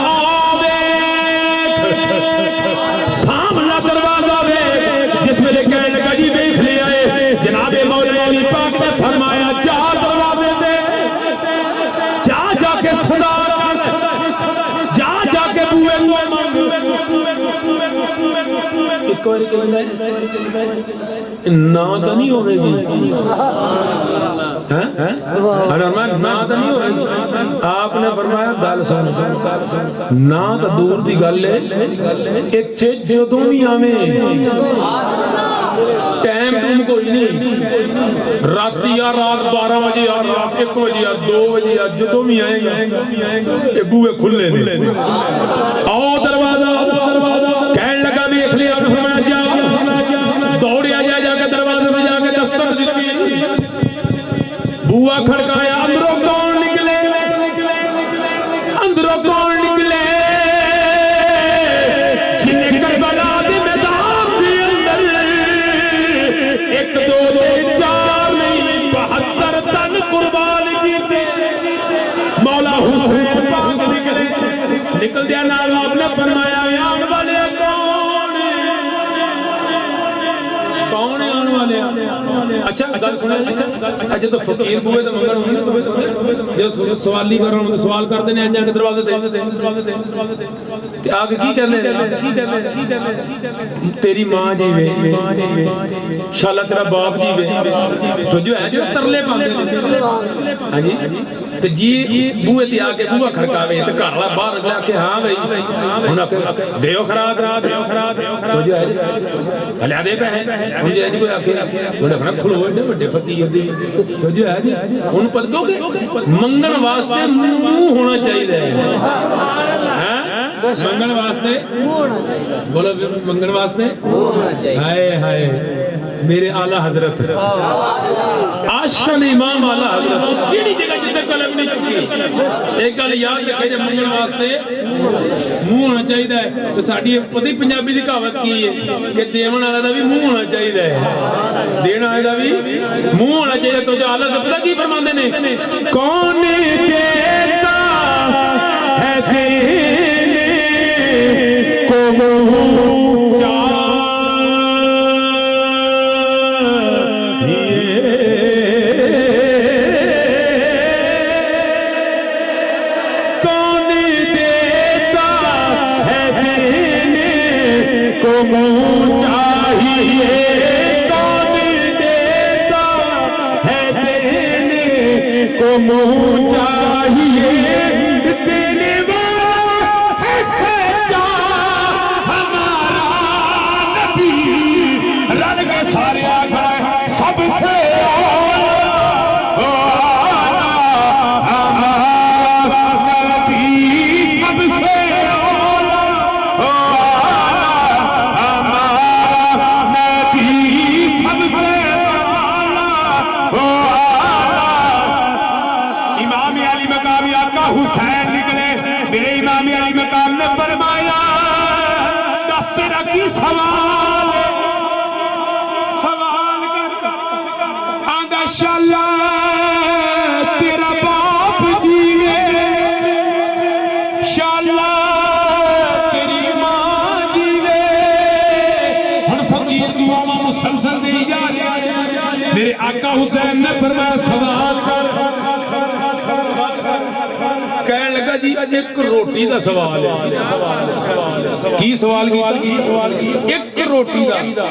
سامنا دروازہ وے جس ویلے کہنے لگا جی دیکھ لے آئے جناب مولا علی پاک نے فرمایا جا دروازے دے جا کے صدا جا کے بوئے کو ایک باری کہنے نا تو نہیں ہوئے گی نا تو نہیں ہوئے گی آپ نے فرمایا گل سن نا تو دور دی گل ہے اتھے جدوں بھی آمیں ٹائم ٹوم کوئی نہیں راتی یا رات 12 بجے یا رات 1 بجے یا 2 بجے یا جدوں بھی آئیں گا یہ بوئے کھلے دے آؤ دروازہ کہنے لگا بھی اکھلی آپ نے فرمایا جا دوڑیا جا کے دروازے میں جا کے دستک دیتی بوا کھڑکایا اندروں کون نکلے اندروں کون نکلے جنہیں کربلا دے میدان دے اندر 1 2 3 4 نہیں 72 تن قربان کیتے مولا حسین پاک نکل دیا نال آپ نے فرمایا آن والے کون اچھا گل سنو جی جدو فقیر بوئے تے منگن ہوندے نے جو سوالی کرن تے سوال کردے نے انجاں کے دروازے تے آگے کی کہندے تیری ماں جیوے شالا تیرا باپ جیوے تو جو ہے جو ترلے پاندے نے ہاں جی تے جی بوئے تے آ کے بوئا کھڑکاوے تے گھر والا باہر نکلا کہ ہاں بھائی انہاں کہ دیو خراب تو جو ہے ہلیا دے پہ ہن جو ہے کوئی آ کے انہاں کھڑا کھلو ایڈے بڑے فقیر دی تو جو ہے جی انہوں پتہ کیونکہ منگن واسطے منہ ہونا چاہیے منگن واسطے منہ ہونا چاہیے بولو منگن واسطے منہ ہونا چاہیے ہائے ہائے میرے اعلیٰ حضرت عاشقاں دے امام اعلیٰ حضرت کیڑی جگہ جتے قلم نہیں چکی ایک گل یاد رکھے جب منگن واسطے منہ ہونا چاہیے تو ساڈی پتہ ہی پنجابی دی کہاوت کی ہے کہ دیون والا دا بھی منہ ہونا چاہیے دین والے دا بھی منہ ہونا چاہیے تو جو اعلیٰ پتہ کی فرماندے نے کون دیتا ہے دینے کو منہ چاہیے میرے آقا حسین نے فرمایا سوال کر کہنے لگا جی ایک روٹی دا سوال ہے کی سوال کی ایک روٹی دا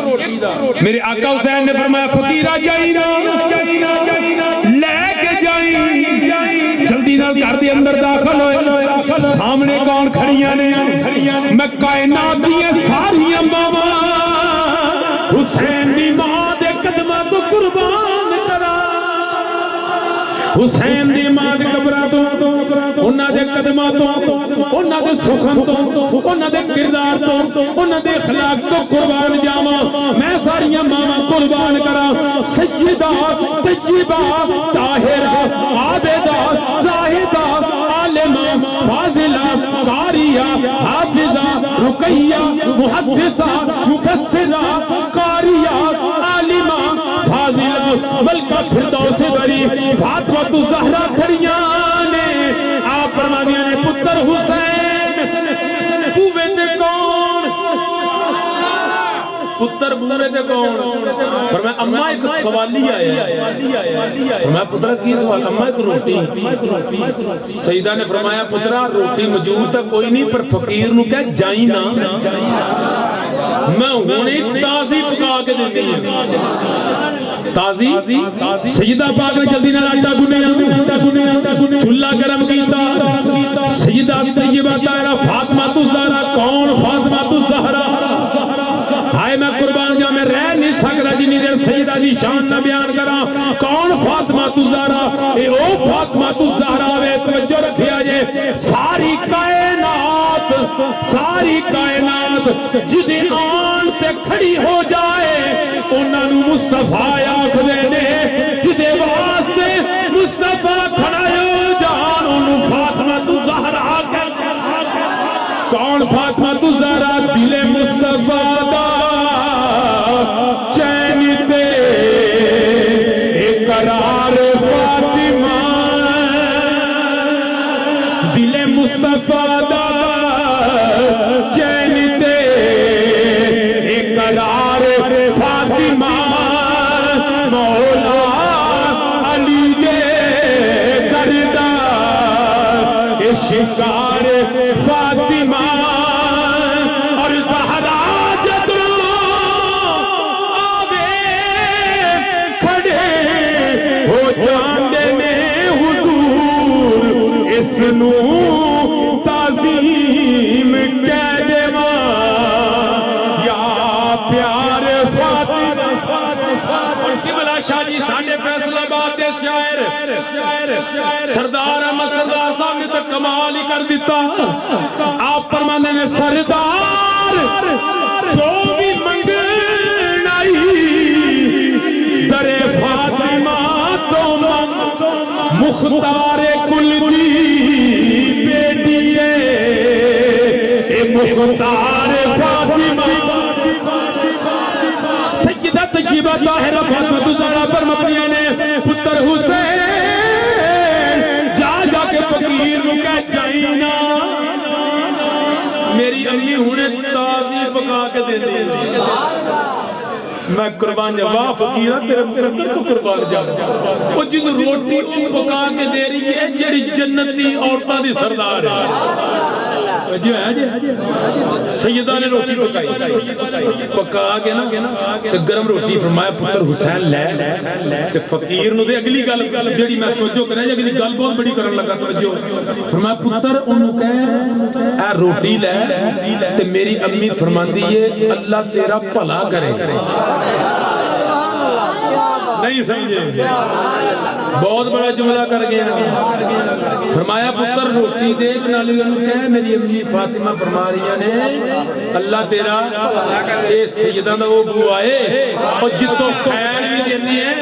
میرے آقا حسین نے فرمایا فقیرہ جائینا لے کے جائیں جلدی نال گھر دے اندر داخل ہوئے سامنے کون کھڑیاں نے میں کائنات دیاں ساریاں ماواں حسین دی ماں دے قدماں تو قربان کرا حسین دی ماں دے قبراں تو انہاں دے قدماں تو انہاں دے سخن تو انہاں دے کردار تو انہاں دے اخلاق تو قربان جاواں میں ساریاں ماواں قربان کرا سیدہ طیبہ طاہرہ عابدہ زاہدہ عالمہ فاضلہ قاریہ حافظہ رقیہ محدثہ مفسرہ قاریہ عالمہ فاضلہ ملکہ فردوس بری فاطمہ الزہرا کھڑیاں نے آپ فرماندیاں نے پتر حسین بوے تے کون پتر بوے تے کون فرمایا اماں ایک سوالی آیا فرمایا پترہ کی سوال اماں ایک روٹی سیدہ نے فرمایا پترہ روٹی موجود تھا کوئی نہیں پر فقیر نو کہہ جائیں نا میں ہونے تازی پکا کے دیتی ہیں تازی سیدہ پاک نے جلدی نال آٹا گنے چولہا گرم کیتا سیدہ طیبہ طاہرہ فاطمہ الزہرا کون فاطمہ الزہرا ہائے میں قربان جا میں رہ نہیں سکتا جنی دیر سیدہ دی شان نہ بیان کرا کون فاطمہ الزہرا اے او فاطمہ الزہرا وے توجہ رکھیا جے ساری کائنات جدے آن تے کھڑی ہو جائے انہاں نو مصطفیٰ آکھ دے نے جدے واسطے مصطفیٰ کھڑا ہو جان انہوں فاطمہ الزہرا کون فاطمہ الزہرا دل مصطفیٰ دا چین تے اقرار فاطمہ دل مصطفیٰ دا چین تے اقرار فاطمہ مولا شکار فاطمہ اور زہرا جدوں آوے کھڑے ہو جاندے نے حضور اس نو تعظیم کہہ دیواں یا پیار فاطمہ اور قبلہ شاہ جی ساڈے فیصلہ آباد دے شاعر سردار احمد سردار صاحب نے تو کمال ہی کر دیتا آپ فرماندے نے سردار جو بھی منگن آئی درے فاطمہ تو منگ مختار کل دی بیٹی ہے اے مختار فاطمہ سیدہ طیبہ طاہرہ فاطمہ الزہرا پر مبنی نے پتر حسین جا کے فقیر نو کہہ جائینا میری امی ہونے تازی پکا کے دے دی میں قربان جاواں فقیرہ تیرے مقدر کو قربان جاواں وہ جن روٹی وہ پکا کے دے رہی ہے جڑی جنتی عورتاں دی سردار ہے جو ہے سیدہ نے روٹی پکا کے نا تے گرم روٹی فرمایا پتر حسین لے تے فقیر نو دے اگلی گل جڑی میں توجہ کرے اگلی گل بہت بڑی کرن لگا توجہ فرمایا پتر اونوں کہے اے روٹی لے تے میری امی فرماندی ہے اللہ تیرا بھلا کرے نہیں سمجھے بہت بڑا جملہ کر گیا فرمایا پتر روٹی دے نالی انہوں کہے میری امی فاطمہ فرما رہی نے اللہ تیرا اے سیدہ دا وہ بو آئے اور جتوں خیر بھی دیتی ہے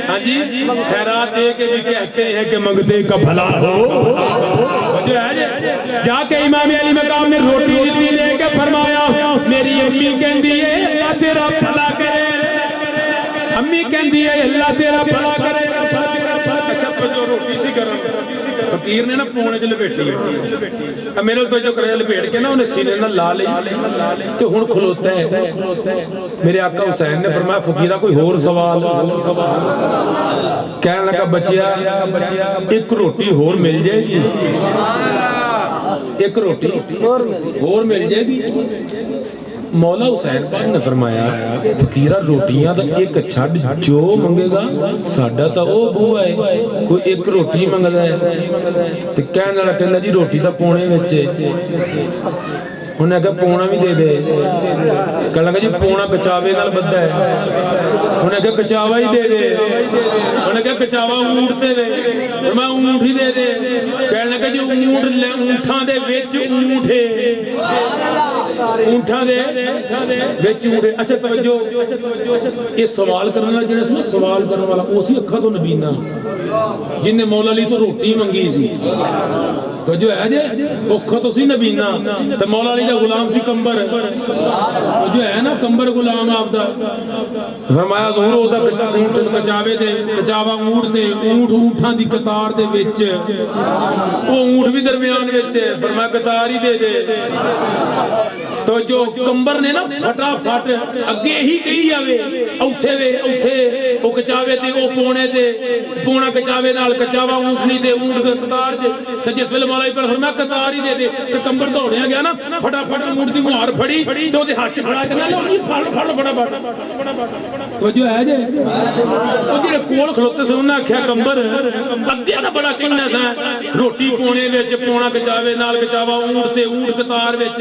ہاں جی خیرات دے کے بھی کہتے ہیں کہ منگتے کا بھلا ہو جا کے امام علی مقام نے روٹی دیتی دے کے فرمایا میری امی کہندی ہے اللہ تیرا بھلا کرے امی کہندی ہے اللہ تیرا بھلا کرے اچھا تو جو روٹی سی گرم فقیر نے نا پونے چ لپیٹی اب میرے تو جو کرے لپیٹ کے نا انہیں سینے نہ لا لئی تو ہن کھلوتا ہے میرے آقا حسین نے فرمایا فقیرہ کوئی اور سوال کہنے لگا بچیا ایک روٹی اور مل جائے گی ایک روٹی اور مل جائے گی مولا حسین پاک نے فرمایا فقیرہ روٹیاں دا ایک چھڑ جو منگے گا ساڈا تا او بو ہے کوئی ایک روٹی منگدا ہے تے کہن والا کہندا جی روٹی دا پونے وچ انہیں کہا پونا بھی دے دے کہنے لگا جی پونا کچاوے نال بدھا ہے انہیں کہا کچاوا ہی دے دے انہیں کہا کچاوا اونٹ دے دے میں اونٹ ہی دے دے کہنے لگا جی اونٹ اونٹاں دے وچ اونٹ ہے اونٹاں دے وچ اونٹ ہے اچھا توجہ یہ سوال کرنے والا جڑا سی نا سوال کرنے والا اسی اکھاں تو نبینا جن نے مولا علی تو روٹی منگی سی تو جو ہے جی اوکھا تو سی نبینا تو مولا علی دا غلام سی کمبر تو جو ہے نا کمبر غلام آپ دا فرمایا ظہور او دا اونٹ کچاوے دے کچاوا اونٹ دے اونٹ اونٹاں دی قطار دے وچ او اونٹ بھی درمیان وچ فرمایا قطار ہی دے دے تو جو کمبر نے نا پھٹا پھٹ اگے ہی کہی جاوے اوتھے وے اوتھے او کچاوے تے او پونے تے پونا کچاوے نال کچاوا اونٹ نہیں دے اونٹ دے قطار تے تے جس ویلے مولا پر فرمایا قطار ہی دے دے تے کمبر دوڑیا گیا نا پھٹا پھٹ اونٹ دی مہار پھڑی تے او دے ہاتھ کھڑا کے نال پھڑ پھڑ پھٹا تو جو ہے جے او جڑے کول کھلوتے سے انہاں آکھیا کمبر اگے دا بڑا کہنا سا روٹی پونے وچ پونا کچاوے نال کچاوا اونٹ تے اونٹ قطار وچ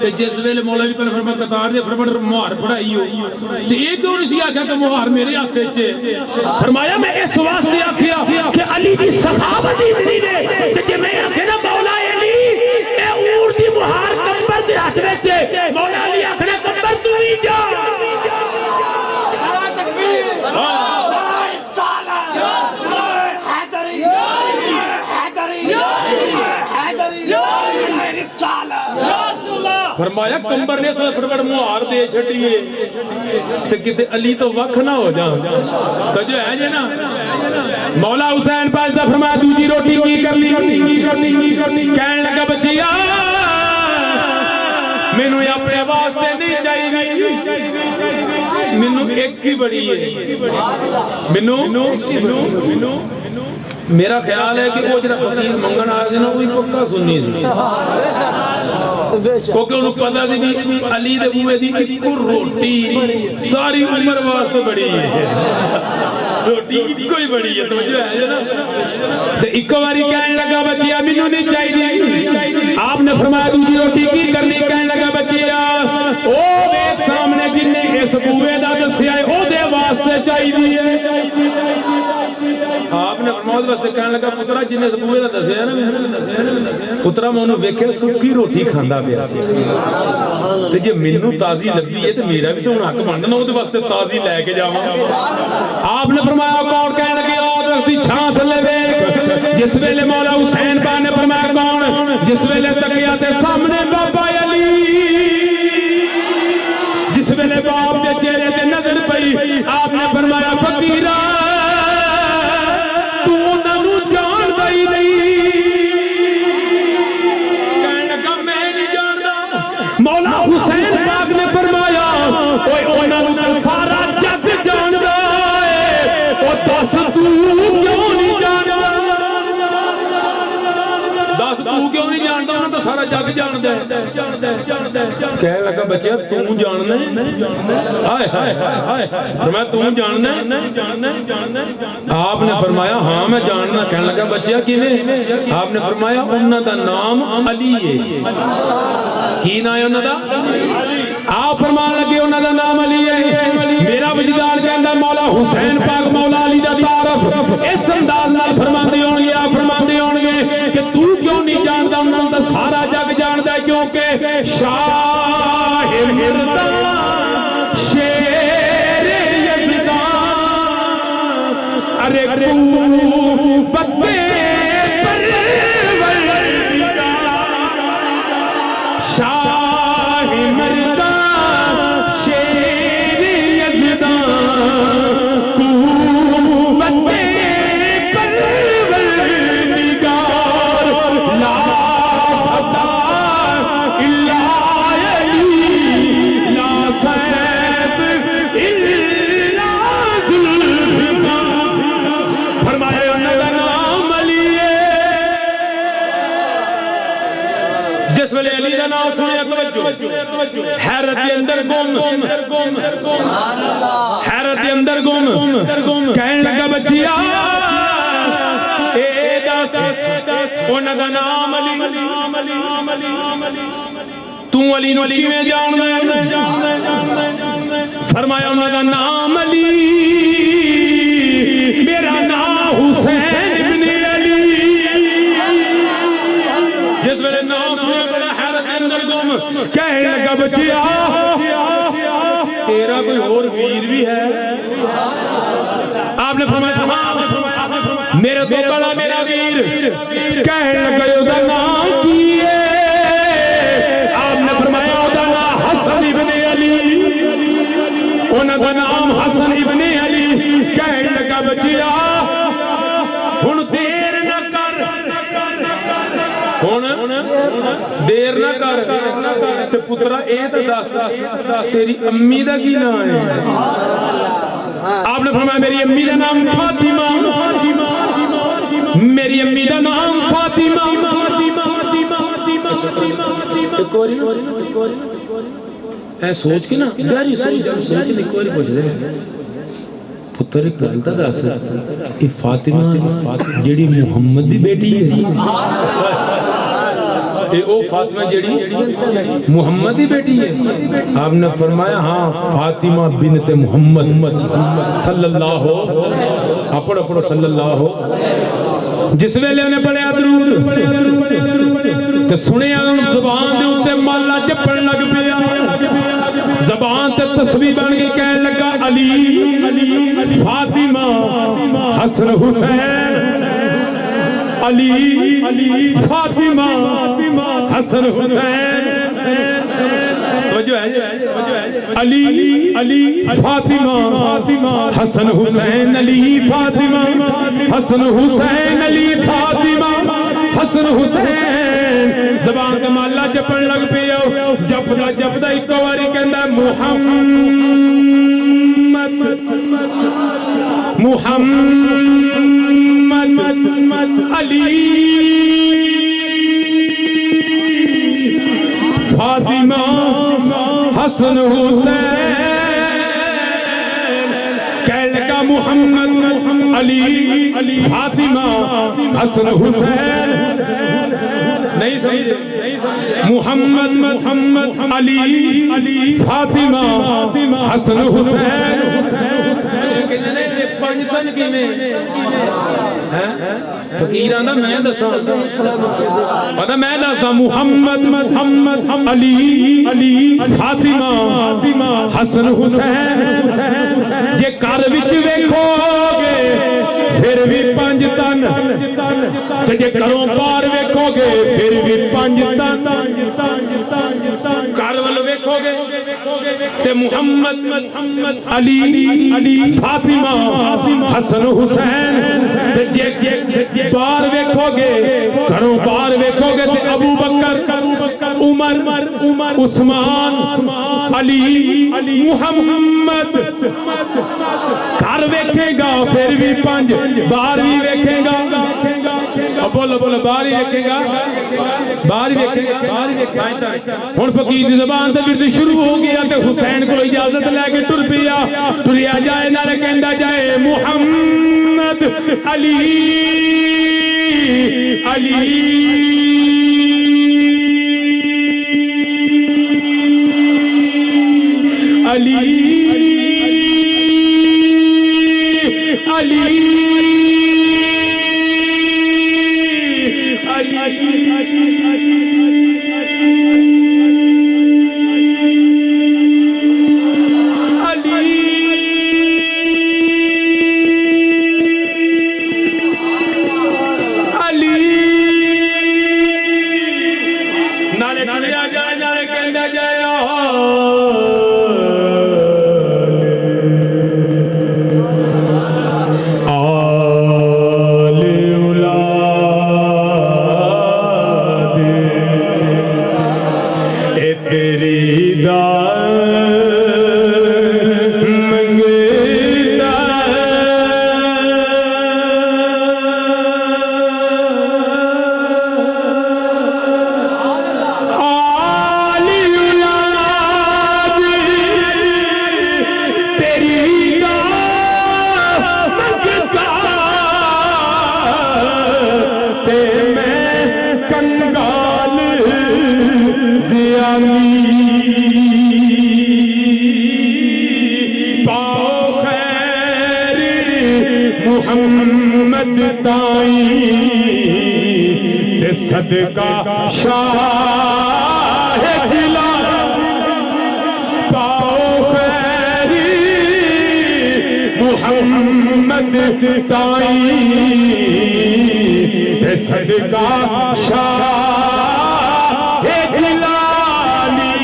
تے جس ویلے مولوی پر فرمایا قطار دے فٹافٹ مہار پڑھائی ہو تے اے کیوں نہیں سی آکھیا کہ مہار میرے ہاتھ وچ فرمایا میں اس واسطے آکھیا کہ علی دی صحابت اتنی نے تے جے میں آکھے نا مولا علی اے اونٹ دی مہار کمبر دے ہاتھ وچ مولا علی آکھنا کمبر تو ہی جا فرمایا کمبر نے فٹافٹ مہار دے چھڈیے تے کتے علی تو وکھ نہ ہو جاں تو جو ہے جے نا مولا حسین پاک دا فرمایا دوجی روٹی کی کرنی کہن لگا بچیا مینوں اپنے واسطے نہیں چاہیے مینوں ایک ہی بڑی ہے مینوں میرا خیال ہے کہ وہ جڑا فقیر منگن آ گیا نا وہی پکا سنی سی کیونکہ انہوں پتہ دی بھی علی دے بوئے دی ایک روٹی ساری عمر واسطے بڑی ہے روٹی کوئی بڑی ہے توجہ ہے نا تو ایک باری کہنے لگا بچیا مینوں نہیں چاہیے آپ نے فرمایا دوسری روٹی کی کرنی کہنے لگا بچیا او دیکھ سامنے جن نے اس بوئے دا دسیا ہے او دے واسطے چاہیے آپ نے فرمایا واسطے کہنے لگا پترا جن نے اس بوئے دا دسیا نا پترا میں انہوں ویکھے سکی روٹی کھاندا پیا تے جے مینوں تازی لگی ہے تے میرا بھی تو ہن حق بننا او دے واسطے تازی لے کے جاواں آپ نے فرمایا کون کہنے لگے اور رختی چھاں تھلے ویکھ جس ویلے مولا حسین پاک نے فرمایا کون جس ویلے تکیا تے سامنے بابا علی جس ویلے باپ دے چہرے تے نظر پئی آپ نے فرمایا فقیرا تو انہاں نوں جاندا ہی نہیں کہنے لگا میں نہیں جاندا مولا حسین پاک نے فرمایا اوے انہاں نوں تے سارا جگ جاندا دس تو کیوں نہیں جاندا دس تو کیوں نہیں جاندا انہاں تو سارا جگ جاندا ہے کہنے لگا بچیا تو جاننا ہے ہائے ہائے ہائے فرمایا تو جاننا ہے آپ نے فرمایا ہاں میں جاننا کہنے لگا بچیا کیویں آپ نے فرمایا انہاں دا نام علی ہے کی نام ہے انہاں دا آپ فرمان لگے انہاں دا نام علی ہے میرا وجدان کہندا مولا حسین پاک مولا علی دا تعارف اس انداز نال فرماندے ہون گے آپ فرماندے ہون گے کہ تو کیوں نہیں جاندا انہاں دا سارا جگ جاندا ہے کیونکہ شاہ مردا شیر یزدان ارے قوت پروردگار شاہ مردا شیر یزدان قوت پروردگار لا فتح الا علی لا سیف الا ذوالفقار فرمایا انہاں دا نام علی ہے جس ویلے علی دا نام سنیا توجہ حیرت کے اندر گم حیرت کے اندر گم کہنے لگا بچیا اے دس انہاں دا نام علی تو علی نو کیویں جاندا ہے فرمایا انہاں دا نام علی میرا نام حسین ابن علی جس ویلے نام سنے بڑا حیرت اندر گم کہنے لگا بچیا تیرا کوئی اور ویر بھی ہے آپ نے فرمایا ہاں میرے تو بڑا میرا ویر کہنے لگا او دا نام کی ہے آپ نے فرمایا او دا نام حسن ابن علی انہاں دا نام حسن ابن علی کہنے لگا بچیا ہن دیر نہ کر ہن دیر نہ کر تے پترا اے تے دس تیری امی دا کی نام ہے آپ نے فرمایا میری امی دا نام فاطمہ میری امی دا نام فاطمہ ایک اور اے سوچ کے نا گہری سوچ کے ایک اور پوچھ رہے پتر ایک گل تے دس اے فاطمہ جیڑی محمد دی بیٹی ہے اے او فاطمہ جیڑی محمد دی بیٹی ہے آپ نے فرمایا ہاں فاطمہ بنت محمد صلی اللہ پڑھو صلی اللہ جس ویلے انہیں پڑھیا درود کہ سنیا زبان دے اوتے مالا چپن لگ پیا زبان تے تسبیح بن گئی کہنے لگا علی فاطمہ حسن حسین علی فاطمہ حسن حسین علی فاطمہ حسن حسین علی فاطمہ حسن حسین علی فاطمہ حسن حسین زبان کا مالا جپن لگ پیا جپدا ایک واری کہندا محمد علی فاطمہ حسن حسین کہنے لگا محمد علی فاطمہ حسن حسین نہیں سمجھے محمد علی فاطمہ حسن حسین پنجتن کی میں فقیران دا میں دسا پتہ میں دسا محمد علی فاطمہ حسن حسین جے کار وچ ویکھو گے پھر بھی پنج تن تے جے کروں پار ویکھو گے پھر بھی پنج تن کار ول ویکھو گے تے محمد علی فاطمہ حسن حسین تے جے بار ویکھو گے کروں بار ویکھو گے تے ابو بکر عمر عثمان علی محمد کر ویکھے گا پھر بھی پنج بار بھی ویکھے گا بولو بار ہی ویکھے گا ہن فقیر دی زبان تے ورد شروع ہو گیا تے حسین کو اجازت لے کے ٹریا جائے نال کہندا جائے محمد علی صدقہ شاہ جلا پاؤ خیری محمد تائی صدقہ شاہ جلالی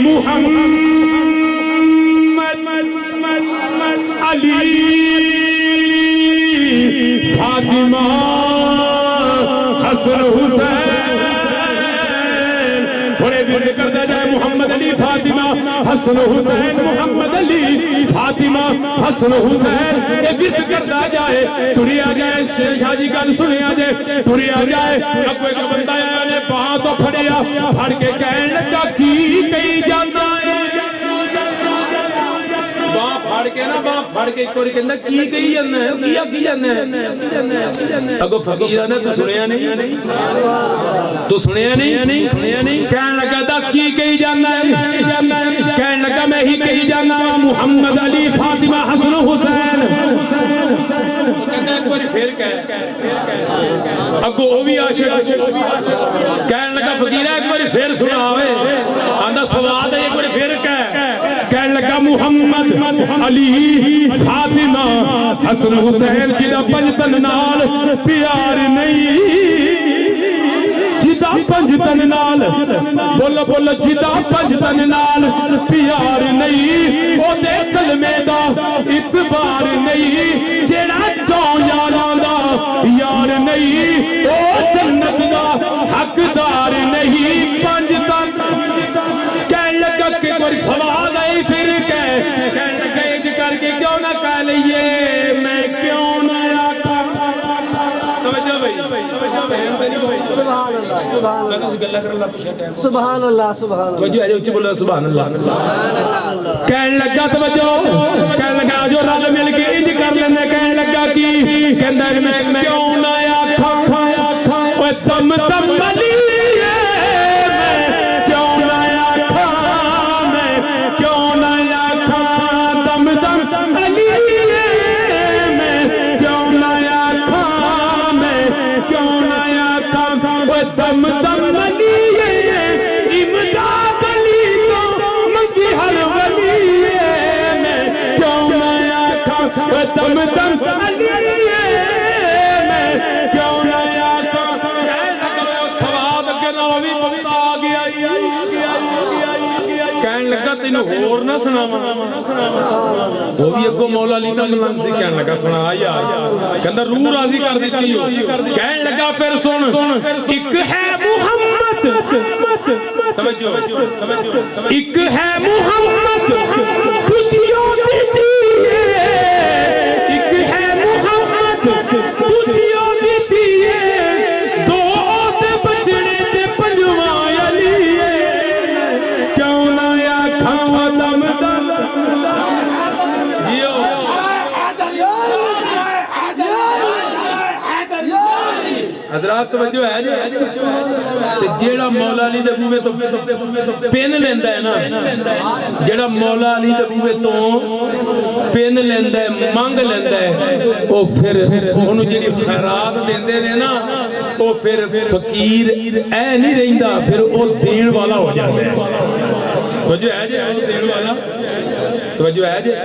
محمد علی فاطمہ حسن حسین بڑے ورد کردہ جائے محمد علی فاطمہ حسن حسین محمد علی فاطمہ حسن حسین یہ ورد کردہ جائے تری آ جائے شاہ جی گل سنے آ جائے تری آ جائے اب کوئی بندہ آیا نے پاں تو پھڑیا پھڑ کے کہنے لگا کی کئی جانا ہے پھڑ کے نا باں پھڑ کے ایک بار کہندا کی کہی جانا ہے کی جانا ہے اگو فقیرہ نے تو سنیا نہیں کہنے لگا دس کی کہی جانا ہے کہنے لگا میں ہی کہی جانا محمد علی فاطمہ حسن حسین کہتا ایک بار پھر کہے اگو وہ بھی عاشق کہنے لگا فقیرہ ایک بار پھر سنا ہوئے آندہ سواد ہے ایک بار پھر کہنے لگا محمد علی فاطمہ حسن حسین جدا پنجتن نال پیار نہیں جدا پنجتن نال بولو جدا پنجتن نال پیار نہیں او دے کلمے دا اتبار نہیں جیڑا چون یاران دا یار نہیں او جنت دا حقدار نہیں پنجتن کہنے لگا کہ کوئی سوال آئی پھر کہنے لگا کر کے کیوں نہ کہہ لئیے میں کیوں نہ آکھا سبحان اللہ سبحان اللہ سبحان اللہ سبحان اللہ توجہ ہے اچھی بولو سبحان اللہ کہنے لگا توجہ کہنے لگا جو رل مل کے انج کر لیندے کہنے لگا کی کہندا میں کیوں نہ آکھاں اوے تم تم علی اور نہ سناواں وہ بھی اگوں مولا علی دا ملنگ سی کہنے لگا سنا یار کہندا روح راضی کر دتی ہو کہنے لگا پھر سن ایک ہے محمد توجہ ایک ہے محمد تجھیوں دیتی ہے ایک ہے محمد تجھیوں دیتی ہے دو تے بچڑے تے پنجواں علی کیوں نہ حضرات توجہ ہے جیڑا مولا علی دے بوے تو پین لیندا ہے نا جیڑا مولا علی دے بوے تو پین لیندا ہے مانگ لیندا ہے او پھر اونوں جڑی خیرات دیندے نے نا او پھر فقیر اے نہیں رہندا پھر او دین والا ہو جاندا ہے توجہ ہے جی دین والا توجہ ہے جی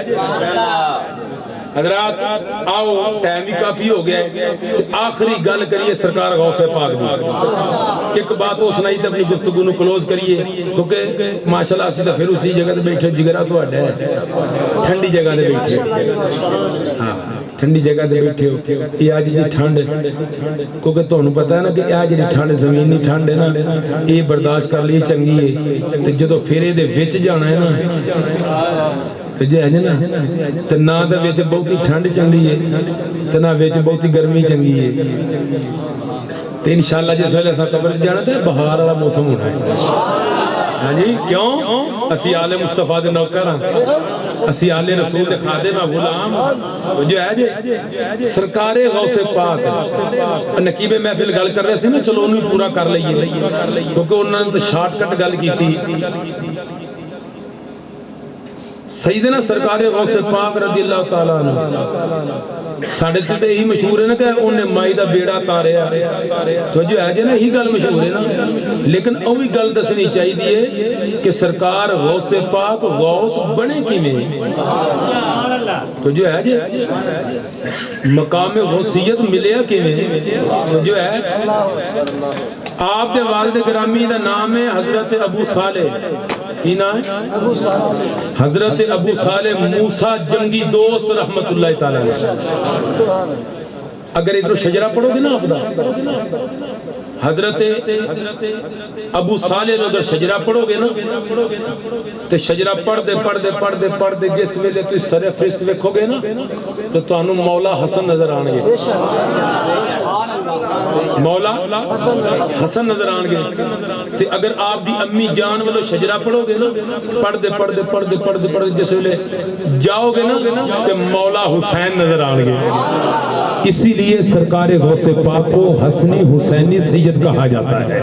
حضرات آؤ ٹائم ہی کافی ہو گیا ہے آخری گل کریے سرکار غوث پاک دی ایک بات وہ سنائی تے اپنی گفتگو نو کلوز کریے کیونکہ ماشاءاللہ اسی تے پھر اسی جگہ تے بیٹھے جگرا تہاڈا ہے ٹھنڈی جگہ تے بیٹھے ہاں ٹھنڈی جگہ تے بیٹھے ہو یہ اج دی ٹھنڈ کیونکہ تانوں پتہ ہے نا کہ اج دی ٹھنڈ زمین دی ٹھنڈ ہے نا یہ برداشت کر لی چنگی ہے تے جدوں پھیرے دے وچ جانا ہے نا تو جی ہے نا تو نہ دا ویچ بہتی ٹھنڈ چنگی ہے تو نہ ویچ بہتی گرمی چنگی ہے تو انشاءاللہ جس ویلے ایسا قبر جانا تو بہار والا موسم ہونا ہے ہاں جی کیوں اسی آل مصطفیٰ دے نوکر ہاں اسی آل رسول دے خادم ہیں غلام تو جو ہے جی سرکار غوث پاک نقیب محفل گل کر رہے سے نا چلو انہوں پورا کر لئیے کیونکہ انہوں نے شارٹ کٹ گل کی تھی سیدنا سرکار غوث پاک رضی اللہ تعالیٰ عنہ ساڑھے تے ہی مشہور ہے نا کہ انہیں مائی دا بیڑا تاریا تو جو ہے جی نا ہی گل مشہور ہے نا لیکن اوہی گل دسنی چاہی دیئے کہ سرکار غوث پاک غوث بنے کی میں تو جو ہے جی مقام غوثیت ملیا کی میں تو جو ہے آپ دے والد گرامی دا نام ہے حضرت ابو صالح کی نام ہے حضرت ابو صالح موسیٰ جنگی دوست رحمت اللہ تعالیٰ اگر ادھر شجرہ پڑھو گے نا آپ دا حضرت ابو صالح نے ادھر شجرہ پڑھو گے نا تو شجرہ پڑھ دے جس ویلے تو سر فرست ویکھو گے نا تو تانوں مولا حسن نظر آنگے مولا حسن نظر آنگے تو اگر آپ دی امی جان والو شجرہ پڑھو گے نا پڑھ دے جس ویلے جاؤ گے نا تو مولا حسین نظر آنگے اسی لیے سرکار غوث پاک کو حسنی حسینی سید کہا جاتا ہے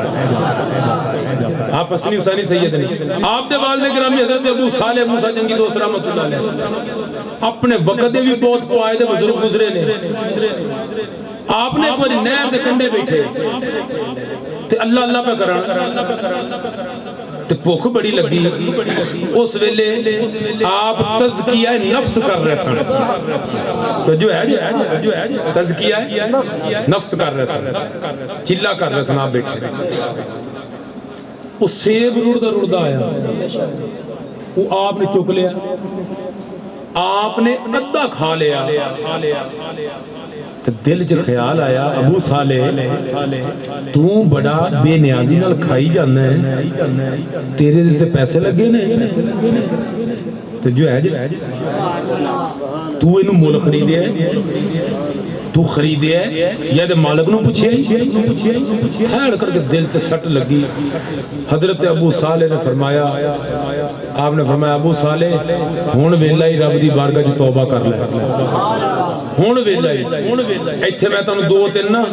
آپ حسنی حسینی سید نہیں آپ دے والد گرامی حضرت ابو صالح موسیٰ جنگی دوست رحمت اللہ علیہ اپنے وقت دے بھی بہت پائے بزرگ گزرے نے آپ نے ایک باری نہر دے کنڈے بیٹھے تے اللہ اللہ پہ کرنا تے بھوک بڑی لگی اس ویلے آپ تزکیہ نفس کر رہے سن تو جو ہے تزکیہ نفس کر رہے سن چلا کر رہے سن آپ بیٹھے وہ سیب رڑدہ آیا وہ آپ نے چک لیا آپ نے ادھا کھا لیا تو دل چ خیال آیا ابو صالح تو بڑا بے نیازی نال کھائی جانا ہے تیرے دل تے پیسے لگے نہیں تو جو ہے تو انہوں مول خریدے تو تو خریدے ہے یا دے مالک نو پوچھے تھیڑ کر کے دل تے سٹ لگی. حضرت ابو صالح نے فرمایا, آپ نے فرمایا ابو صالح ہون ویلا ہی رب دی بارگاہ وچ توبہ کر لے, ہون ویلا ہی. ایتھے میں تانوں دو تین نا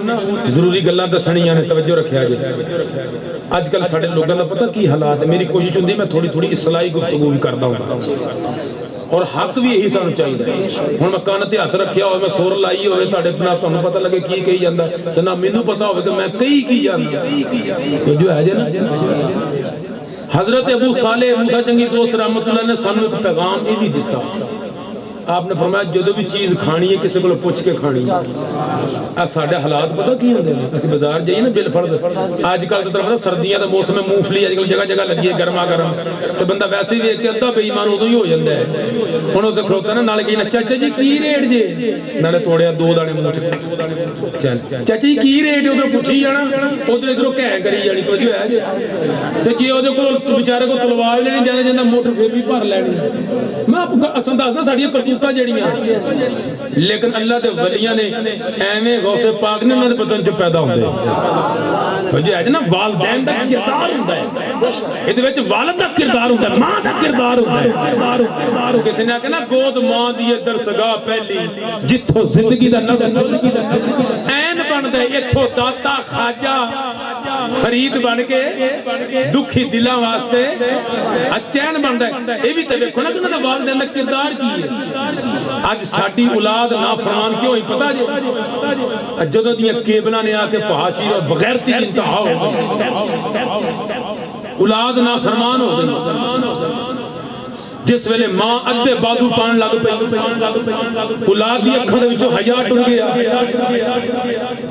ضروری گلاں دسنیاں نے, توجہ رکھیا جی. آج کل ساڈے لوگاں دا پتہ کی حالات ہے, میری کوشش ہوندی میں تھوڑی تھوڑی اصلاحی گفتگو بھی کردا ہوں اور حق بھی یہی سانو چاہیے. ہن میں کان تے ہاتھ رکھیا ہوئے, میں سور لائی ہوئے, تہاڈے نال تانوں پتہ لگے کی کہی جاندا تے نہ مینوں پتہ ہوئے کہ میں کی جاندا. جو ہے جی نا حضرت ابو صالح موسیٰ جنگی دوست رحمت اللہ نے سانو ایک پیغام یہ بھی دیتا. آپ نے فرمایا جدو بھی چیز کھانی ہے کسی کو پوچھ کے کھانی ہے. ساڈے حالات پتہ کی ہوندے نے, اسی بازار جائیے نا بالفرض اج کل تو پتہ سردیاں دا موسم ہے, مونگ پھلی اج کل جگہ جگہ لگی ہے گرما گرم, تو بندہ ویسے ہی ویکھ کے ادھا بے ایمان ادوں ہی ہو جاندا ہے. ہن اوتے کھڑوتا نا نال کہنا چاچا جی کی ریٹ جے, نالے توڑیا دو دانے منہ چ, چل چاچا جی کی ریٹ, ادھر پوچھی جانا ادھر ادھروں کہیں کری جانی. تو جو ہے جی تے جے اودے کول بیچارے کو تلوار لینی جانا جاندا موٹر پھر بھی بھر لینی. میں اصل دسنا ساڈیاں کرتوتاں جڑیاں, لیکن اللہ دے ولیاں نے ایویں غوث پاک نے انہاں دے بدن چ پیدا ہوندے. تو جو ہے نا والدین دا کردار ہوندا ہے, اے وچ والد دا کردار ہوندا ہے, ماں دا کردار ہوندا ہے. کسی نے کہنا گود ماں دی درسگاہ پہلی جتھوں زندگی دا نظر این بندا ہے, ایتھوں داتا خواجہ فرید بن کے دکھی دلاں واسطے چین بندا ہے. اے بھی تے ویکھو نا کہ انہاں دے والدین دا کردار کی ہے. اج ساڈی اولاد نافرمان کیوں ہی پتہ جے جدوں دیاں کیبلاں نے آ کے فحاشی اور بغیرتی دی انتہا ہو گئی, اولاد نافرمان ہو گئی. جس ویلے ماں ادھے بازو پان لگ پئی, اولاد دی اکھاں دے وچوں حیا ٹر گیا.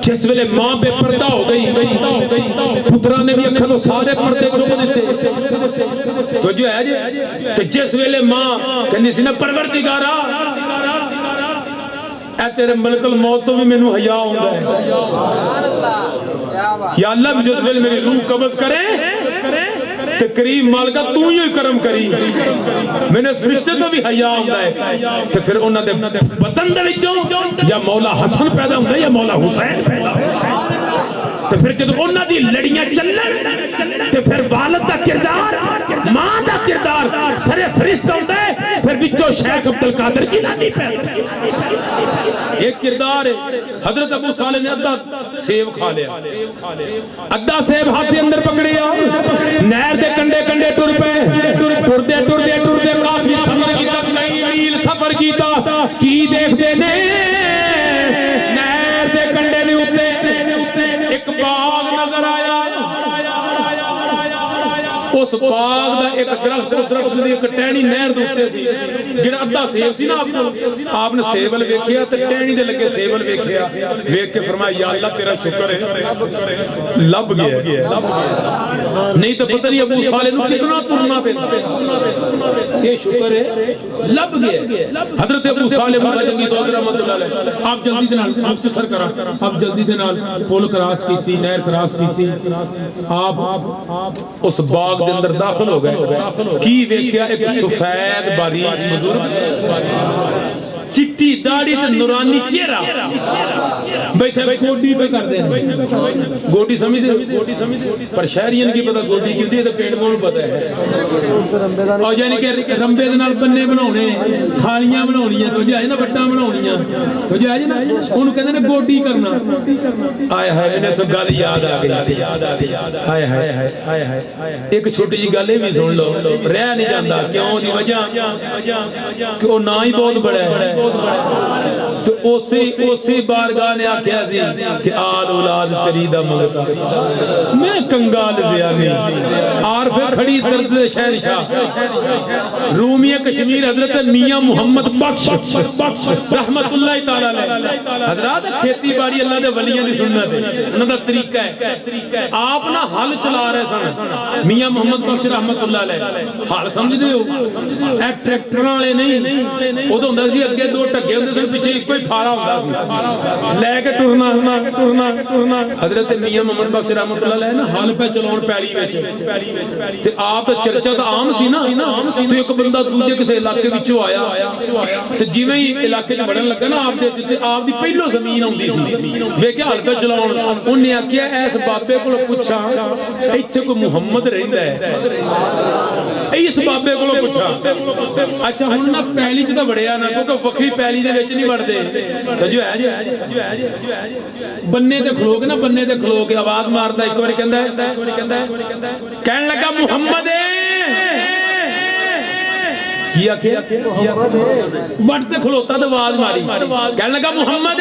جس ویلے ماں بے پردہ ہو گئی, پتراں نے بھی اکھاں تو سارے پردے چک دتے. تو جو ہے جی تے جس ویلے ماں کہندی سی نا پروردگارا اے تیرے ملک الموت تو بھی مینوں حیا ہوندا ہے, یا اللہ جس ویلے میری روح قبض کرے تے کریم مالکہ تو ہی کرم کری, میں نے اس فرشتے تو بھی حیا ہوندا ہے. تے پھر انہاں دے بدن دے وچوں یا مولا حسن پیدا ہوندا ہے یا مولا حسین پیدا ہوندا ہے. تے پھر جدوں انہاں دی لڑیاں چلن تے پھر والد دا کردار, ماں دا کردار سر فرشتہ ہوندا ہے. پھر وچوں شیخ عبد القادر جیلانی پیدا ایک کردار ہے. حضرت ابو صالح نے ادھا سیب کھا لیا, ادھا سیب ہاتھ دے اندر پکڑیا, نہر دے کنڈے کنڈے ٹر پے, ٹردے ٹردے ٹردے کافی سفر کیتا, کئی میل سفر کیتا. کی دیکھدے نے نہر دے کنڈے دے اوتے ایک باغ نظر آیا. اس باغ دا ایک درخت دی ایک ٹہنی نہر دے اوتے سی, جڑا ادھا سیب سی نا آپ نے سیب ول ویکھیا تے ٹہنی دے لگے سیب ول ویکھیا, ویکھ کے فرمایا یا اللہ تیرا شکر ہے لب گیا. نہیں تو پتہ نہیں ابو صالح نو کتنا ترنا پیندا, یہ شکر ہے لب گیا. حضرت ابو صالح موسیٰ جنگی دوست رحمت اللہ علیہ, آپ جلدی دے نال مختصر کراں, آپ جلدی دے نال پل کراس کیتی, نہر کراس کیتی, آپ اس باغ دے اندر داخل ہو گئے. کی ویکھیا ایک سفید باریک بزرگ, چٹی داڑھی تے نورانی چہرہ, بیٹھے گوڈی پہ کر دیں. گوڈی سمجھ دے پر شہریوں کی پتہ گوڈی کیوں دی, تے پیٹ مون پتہ ہے. اور یعنی کہ رمبے دے نال بننے بناونے, کھالیاں بناونیاں, تو جائے نا وٹاں بناونیاں, تو جائے نا اونوں کہندے نے گوڈی کرنا. آئے ہائے میں تو گل یاد آ گئی, آئے ہائے ہائے ہائے. ایک چھوٹی جی گل بھی سن لو, رہ نہیں جاندا کیوں دی وجہ کہ وہ نا ہی بہت بڑا ہے. تو اسی بارگاہ نے آکھیا سی کہ آل اولاد تیری دا منگتا, میں کنگال بیانی عارف کھڑی درد شہنشاہ رومی کشمیر حضرت میاں محمد بخش رحمت اللہ تعالی علیہ. حضرات کھیتی باڑی اللہ دے ولیاں دی سنت ہے, انہاں دا طریقہ ہے. آپ نہ حل چلا رہے سن میاں محمد بخش رحمت اللہ علیہ, حل سمجھ دے ہو اے ٹریکٹراں والے نہیں, او تو ہوندا سی اگے دو ٹگے ہوندے سن, پیچھے ایک کوئی ਖਾਰਾ ਹੁੰਦਾ ਸੀ ਲੈ ਕੇ ਟੁਰਨਾ حضرت میاں محمد بخش رحمت اللہ علیہ نا ہل پہ چلاؤ پیلی تے آپ چرچا تو عام سی نا تو ایک بندہ دوجے کسی علاقے وچوں آیا تے جویں ہی علاقے چ بڑھن لگا نا آپ دے تے آپ دی پہلو زمین آندی سی ویکھیا ہل پہ چلاؤ انہیں آکھیا اس بابے کولوں پوچھا ایتھے کوئی محمد رہندا ہے اس بابے کولوں پوچھا اچھا ہن نا پیلی چ تے وڑیا نا کیونکہ وکری پیلی دے وچ نہیں وڑدے تے جو ہے بننے تے کھلو کے نا بننے تے کھلو کے آواز مارتا ایک بار کہندا ہے کہنے لگا محمد کیا وٹ تے کھلوتا تے آواز ماری کہنے لگا محمد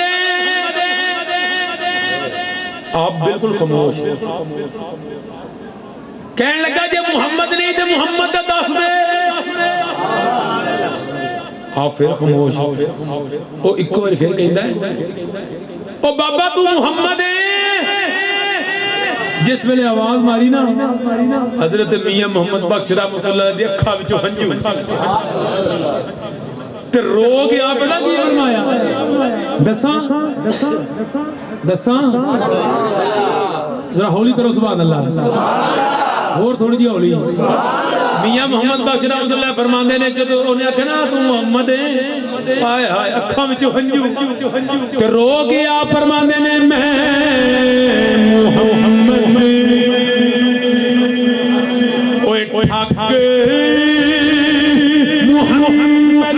آپ بالکل خاموش کہنے لگا جے محمد نہیں تے محمد دا دس دے آپ پھر خاموش او ایک بار پھر کہندا ہے او بابا تو محمد ہے جس ویلے آواز ماری نا حضرت میاں محمد بخش رحمت اللہ دی اکھاں وچوں ہنجو تے رو گیا پتہ کی فرمایا دساں ذرا ہولی کرو سبحان اللہ اور تھوڑی جی ہولی میاں محمد بخش رحمت اللہ فرماندے نے جدوں انہیں آکھیا نا تو محمد ہے ہائے ہائے اکھاں وچوں ہنجو تے رو کے آپ فرماندے نے میں محمد اوے ٹھاک محمد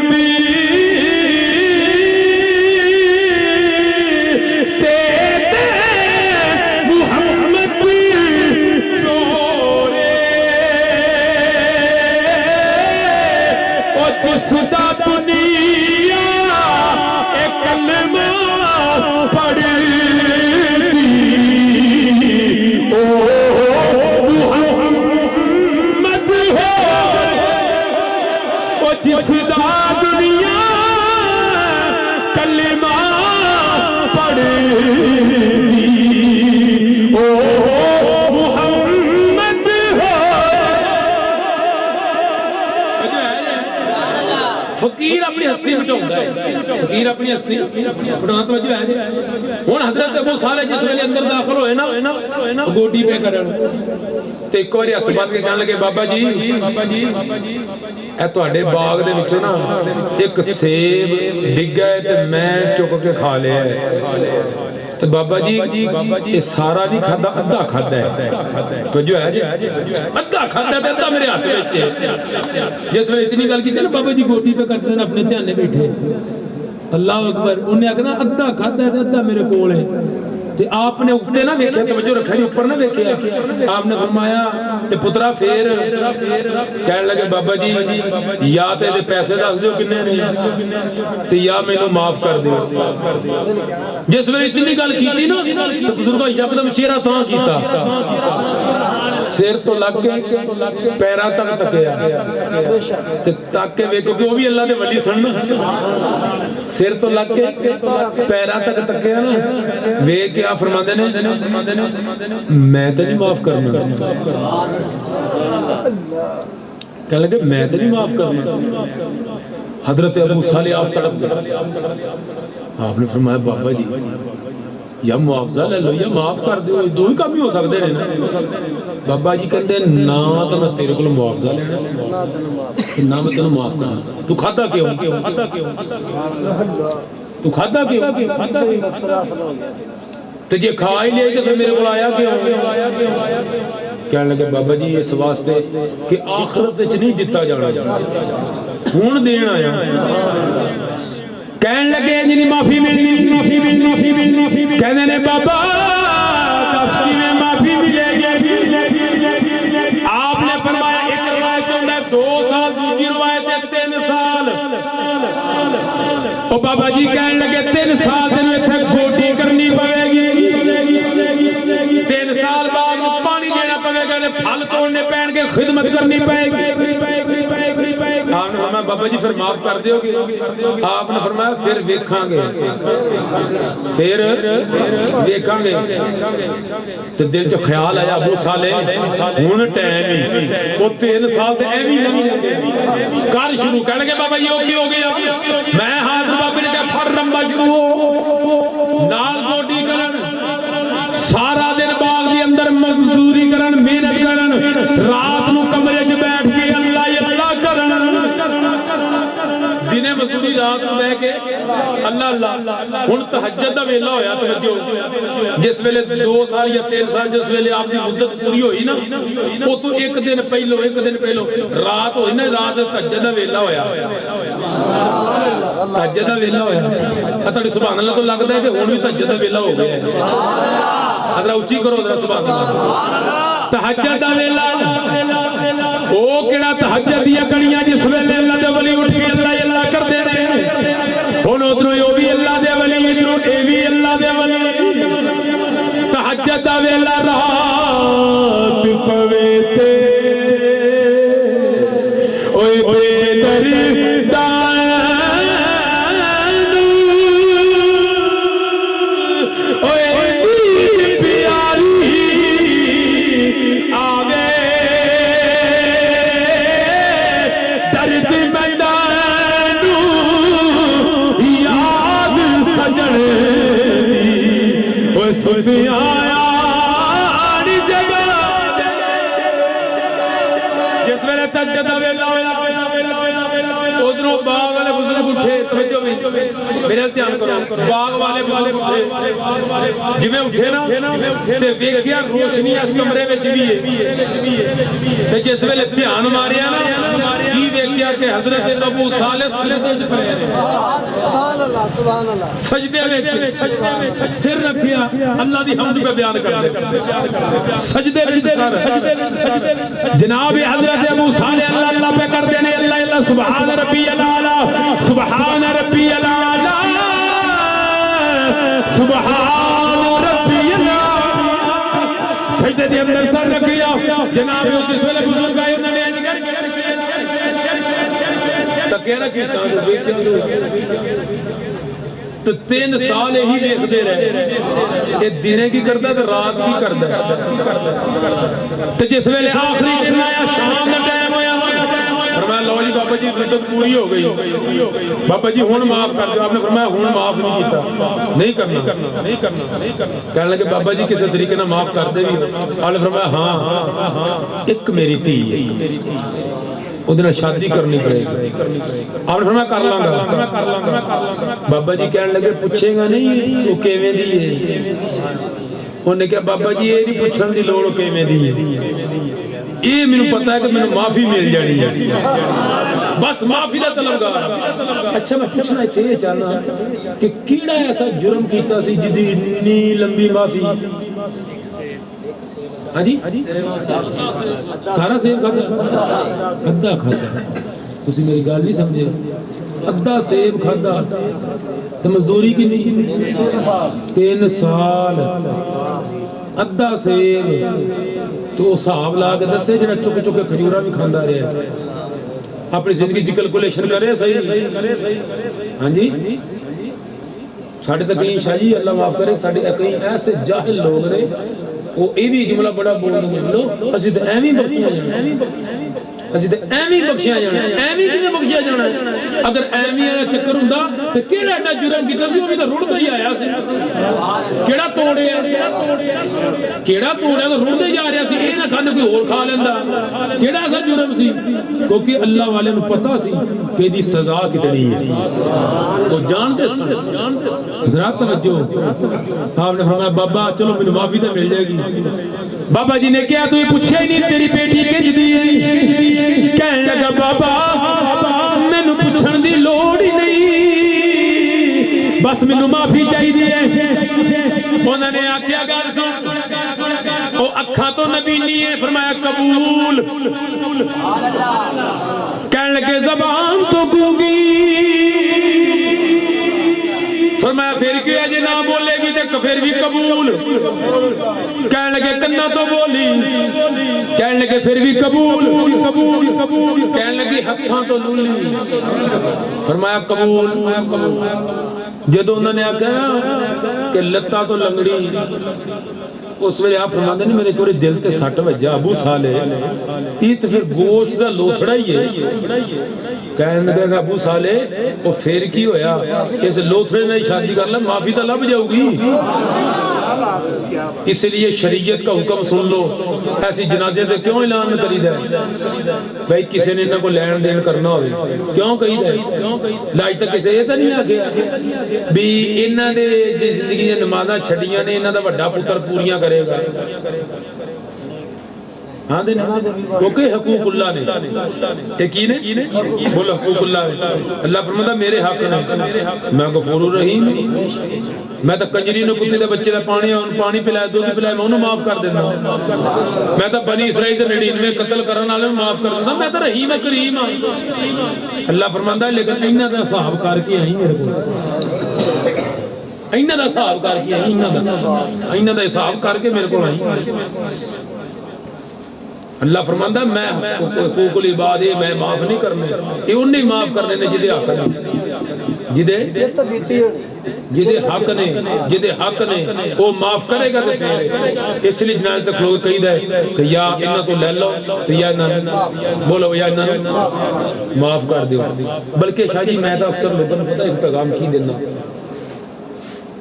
سدا دنیا ایک کلمہ پڑھ دی او محمد ہو او جس دا دنیا کلمہ پڑھ دی او محمد ہو فقیر اپنی ہستی مٹاؤندا ہے فقیر اپنی ہستی مٹاؤنا توجہ ہے جی ہن حضرت ابو صالح جس ویلے اندر داخل ہوئے نا گوڈی پہ کرن تے ایک واری ہتھ بن کے کہن لگے بابا جی اے تواڈے باغ دے وچوں نا ایک سیب ڈگا ہے تے میں چک کے کھا لیا ہے تو بابا جی یہ سارا نہیں کھادا ادھا کھادا ہے تو جو ہے جی ادھا کھادا ہے ادھا میرے ہاتھ وچ ہے جس ویلے اتنی گل کیتی نا بابا جی گوٹی پہ کرتے ہیں اپنے دھیانے بیٹھے اللہ اکبر انہیں آکھنا ادھا کھادا ہے ادھا میرے کول ہے تے آپ نے اوتے نہ دیکھیا توجہ رکھا اوپر نہ دیکھیا آپ نے فرمایا تے پترا پھر کہنے لگے بابا جی یا تے دے پیسے دس دیو کنے نے تے یا مینوں معاف کر دیو جس ویلے اتنی گل کیتی نا تے بزرگاں یکدم چہرہ تاں کیتا سر تو لگ کے پیراں تک تکیا تے تک کے ویکھو کہ وہ بھی اللہ دے ولی سن سر تو لگ کے پیراں تک تکیا نا ویکھ کے آپ فرماندے نے میں تے نہیں معاف کرنا کہنے لگے میں تے نہیں معاف کرنا حضرت ابو صالح آپ تڑپ گئے آپ نے فرمایا بابا جی یا معافضہ لے لو یا معاف کر دیو دو ہی کام ہی ہو سکتے ہیں بابا جی کہندے نا تو میں تیرے کو معافضہ لینا نا میں تینوں معاف کرنا تو کھاتا کیوں تو کھاتا کیوں تو یہ کھا ہی لے کے پھر میرے کو آیا کیوں کہنے لگے بابا جی اس واسطے کہ آخرت وچ نہیں جتا جانا ہن دین آیا کہنے لگے جنی معافی ملنی کہنے نے بابا دس کی معافی ملے گی آپ نے فرمایا ایک روایت میں 2 سال دوسری روایت 3 سال او بابا جی کہنے لگے 3 سال دن ایتھے گوڈی کرنی پوے گی 3 سال بعد پانی دینا پوے گا پھل توڑنے پین کے خدمت کرنی پائے گی آپ نے فرمایا بابا جی پھر معاف کر دیو گے آپ نے فرمایا پھر ویکھاں گے پھر ویکھاں گے تو دل جو خیال آیا ابو صالح ہن ٹائم ہی وہ 3 سال تے ایویں لنگے کر شروع کہنے لگے بابا یہ اوکے ہو گیا میں حاضر بابے نے کہا پھر لمبا شروع ہو اللہ اللہ ہن تہجد دا ویلا ہویا توجہ جس ویلے 2 سال یا 3 سال جس ویلے آپ دی مدت پوری ہوئی نا او تو ایک دن پہلو رات ہوئی نا رات تہجد دا ویلا ہویا تہجد دا ویلا ہویا تہاڈے سبحان اللہ تو لگدا ہے کہ ہن بھی تہجد دا ویلا ہو گیا ہے ذرا اونچی کرو ذرا سبحان اللہ تہجد دا ویلا او کیڑا تہجد دی کڑیاں جس ویلے اللہ دے ولی اٹھ کے اللہ اللہ کردے نے ہن ادھروں او بھی اللہ دے ولی ادھروں اے بھی اللہ دے ولی تہجد دا ویلا رات پوے تے اوئے بے درداں جس ویلے تہجد دا ویلا ہویا ادھروں باغ والے بزرگ اٹھے توجہ میرے دھیان کرو باغ والے بزرگ اٹھے جویں اٹھے نا تے ویکھیا روشنی اس کمرے وچ بھی ہے تے جس ویلے دھیان ماریا نا کی ویکھیا کہ حضرت ابو صالح سجدے وچ پئے نے سبحان اللہ سبحان اللہ سجدے وچ سر رکھیا اللہ دی حمد پہ بیان کردے سجدے وچ سر جناب حضرت ابو صالح اللہ اللہ پہ کردے نے اللہ اللہ سبحان ربی الاعلی سبحان ربی الاعلی سبحان ربی الاعلی سجدے دے اندر سر رکھیا جناب جس ویلے بزرگ آئے انہوں نے تکینا چیتا جو بیکھیا تو 3 سال ہی دیکھ دے رہے یہ دینے کی کرتا ہے تو رات کی کرتا ہے تو جس ویلے آخری دن آیا شام کا ٹائم ہویا فرمایا لو جی بابا جی مدت پوری ہو گئی بابا جی ہون معاف کر دو آپ نے فرمایا ہون معاف نہیں کیتا نہیں کرنا کہنے لگے بابا جی کسی طریقے نہ معاف کر دے بھی آپ نے فرمایا ہاں ایک میری تھی ادھر شادی کرنی پڑے گی آپ نے فرمایا کر لانگا بابا جی کہنے لگے پوچھے گا نہیں وہ کیویں دی ہے انہوں نے کہا بابا جی یہ نہیں پوچھن دی لوڑ کیویں دی ہے یہ میں نے پتا ہے کہ میں نے معافی مل جانی ہے بس معافی دا طلبگار اچھا میں پوچھنا چاہیے چاہنا کہ کیڑا ایسا جرم کیتا سی جدی اتنی لمبی معافی ہاں جی سارا سیب کھاتا ادھا کھاتا تسی میری گل نہیں سمجھے ادھا سیب کھاتا تو مزدوری کی نہیں 3 سال ادھا سیب تو حساب لا کے دسے جنہیں چکے چکے کھجورا بھی کھاندا رہے اپنی زندگی کی کیلکولیشن کرے صحیح ہاں جی ساڑھے تک کہیں شاہ جی اللہ معاف کرے ساڑھے کہیں ایسے جاہل لوگ رہے وہ اے بھی جملہ بڑا بول دیں لو اسی تو ایمی بخشیاں جانا ایمی کنے بخشیا جانا ہے اگر ایمی والا چکر ہوندا تے کیڑا ایڈا جرم کیتا سی وہ بھی تو رڑدا ہی آیا سی کیڑا توڑیا تو رڑدا ہی آ رہا سی اے نہ کھانے کوئی اور کھا لیندا کیڑا ایسا جرم سی کیونکہ اللہ والے نوں پتہ سی کہ دی سزا کتنی ہے وہ جانتے سن ذرا توجہ آپ نے فرمایا بابا چلو مجھے معافی تو مل جائے گی بابا جی نے کیا تو یہ پوچھا ہی نہیں تیری بیٹی کنج دی کہنے لگا بابا میں نو پوچھن دی لوڑ ہی نہیں بس میں نو معافی چاہی دیئے انہوں نے آکیا گار سن او اکھا تو نبی نہیں ہے فرمایا قبول کہنے لگے زبان تو گونگی فرمایا پھر کیا جی نہ بولے گی تو پھر بھی قبول کہنے لگے کنہ تو بولی کہنے لگے پھر بھی قبول کہنے لگی ہتھاں تو لولی فرمایا قبول جدو انہوں نے کہا کہ لتا تو لنگڑی اس ویلے آپ فرماتے ہیں میرے کوئی دل تے سٹ وجہ ابو صالح یہ تو پھر گوشت دا لوتھڑا ہی ہے کہنے لگا ابو صالح وہ پھر کی ہویا کہ اس لوتھڑے نے شادی کر لیں معافی تو لب جاؤ گی اس لیے شریعت کا حکم سن لو، ایسی جنازے سے کیوں اعلان کری دے بھائی کسی نے انہوں کو لین دین کرنا ہوئے کیوں کہی دے لاج تک کسی یہ تو نہیں آگیا بھی انہوں نے جی زندگی نے نمازہ چھڑیاں نے انہوں نے بڑا پتر پوریاں کرے گا ہاں دے کیونکہ حقوق اللہ نے یقین ہے بولو حقوق اللہ نے اللہ فرماتا میرے حق نے میں غفور الرحیم میں تو کنجری نے کتے دے بچے دا پانی پلائے دودھ پلائے میں انہوں معاف کر دینا میں تو بنی اسرائیل دے 99 قتل کرنے والے معاف کر دینا میں تو رحیم کریم ہوں اللہ فرماتا ہے لیکن انہاں دا حساب کر کے آئی میرے کو انہاں دا حساب کر کے آئی انہاں دا حساب کر کے میرے کو آئی اللہ فرماندہ میں حقوق العباد میں معاف نہیں کرنے یہ انہیں معاف کرنے نے جدے حق نے جدے حق نے وہ معاف کرے گا تو پھر اس لیے جنازے تک لوگ کہی دے کہ یا انہاں تو لے لو تو یا انہاں بولو یا انہاں معاف کر دیو بلکہ شاہ جی میں تو اکثر لوگوں نے پتہ ایک پیغام کی دینا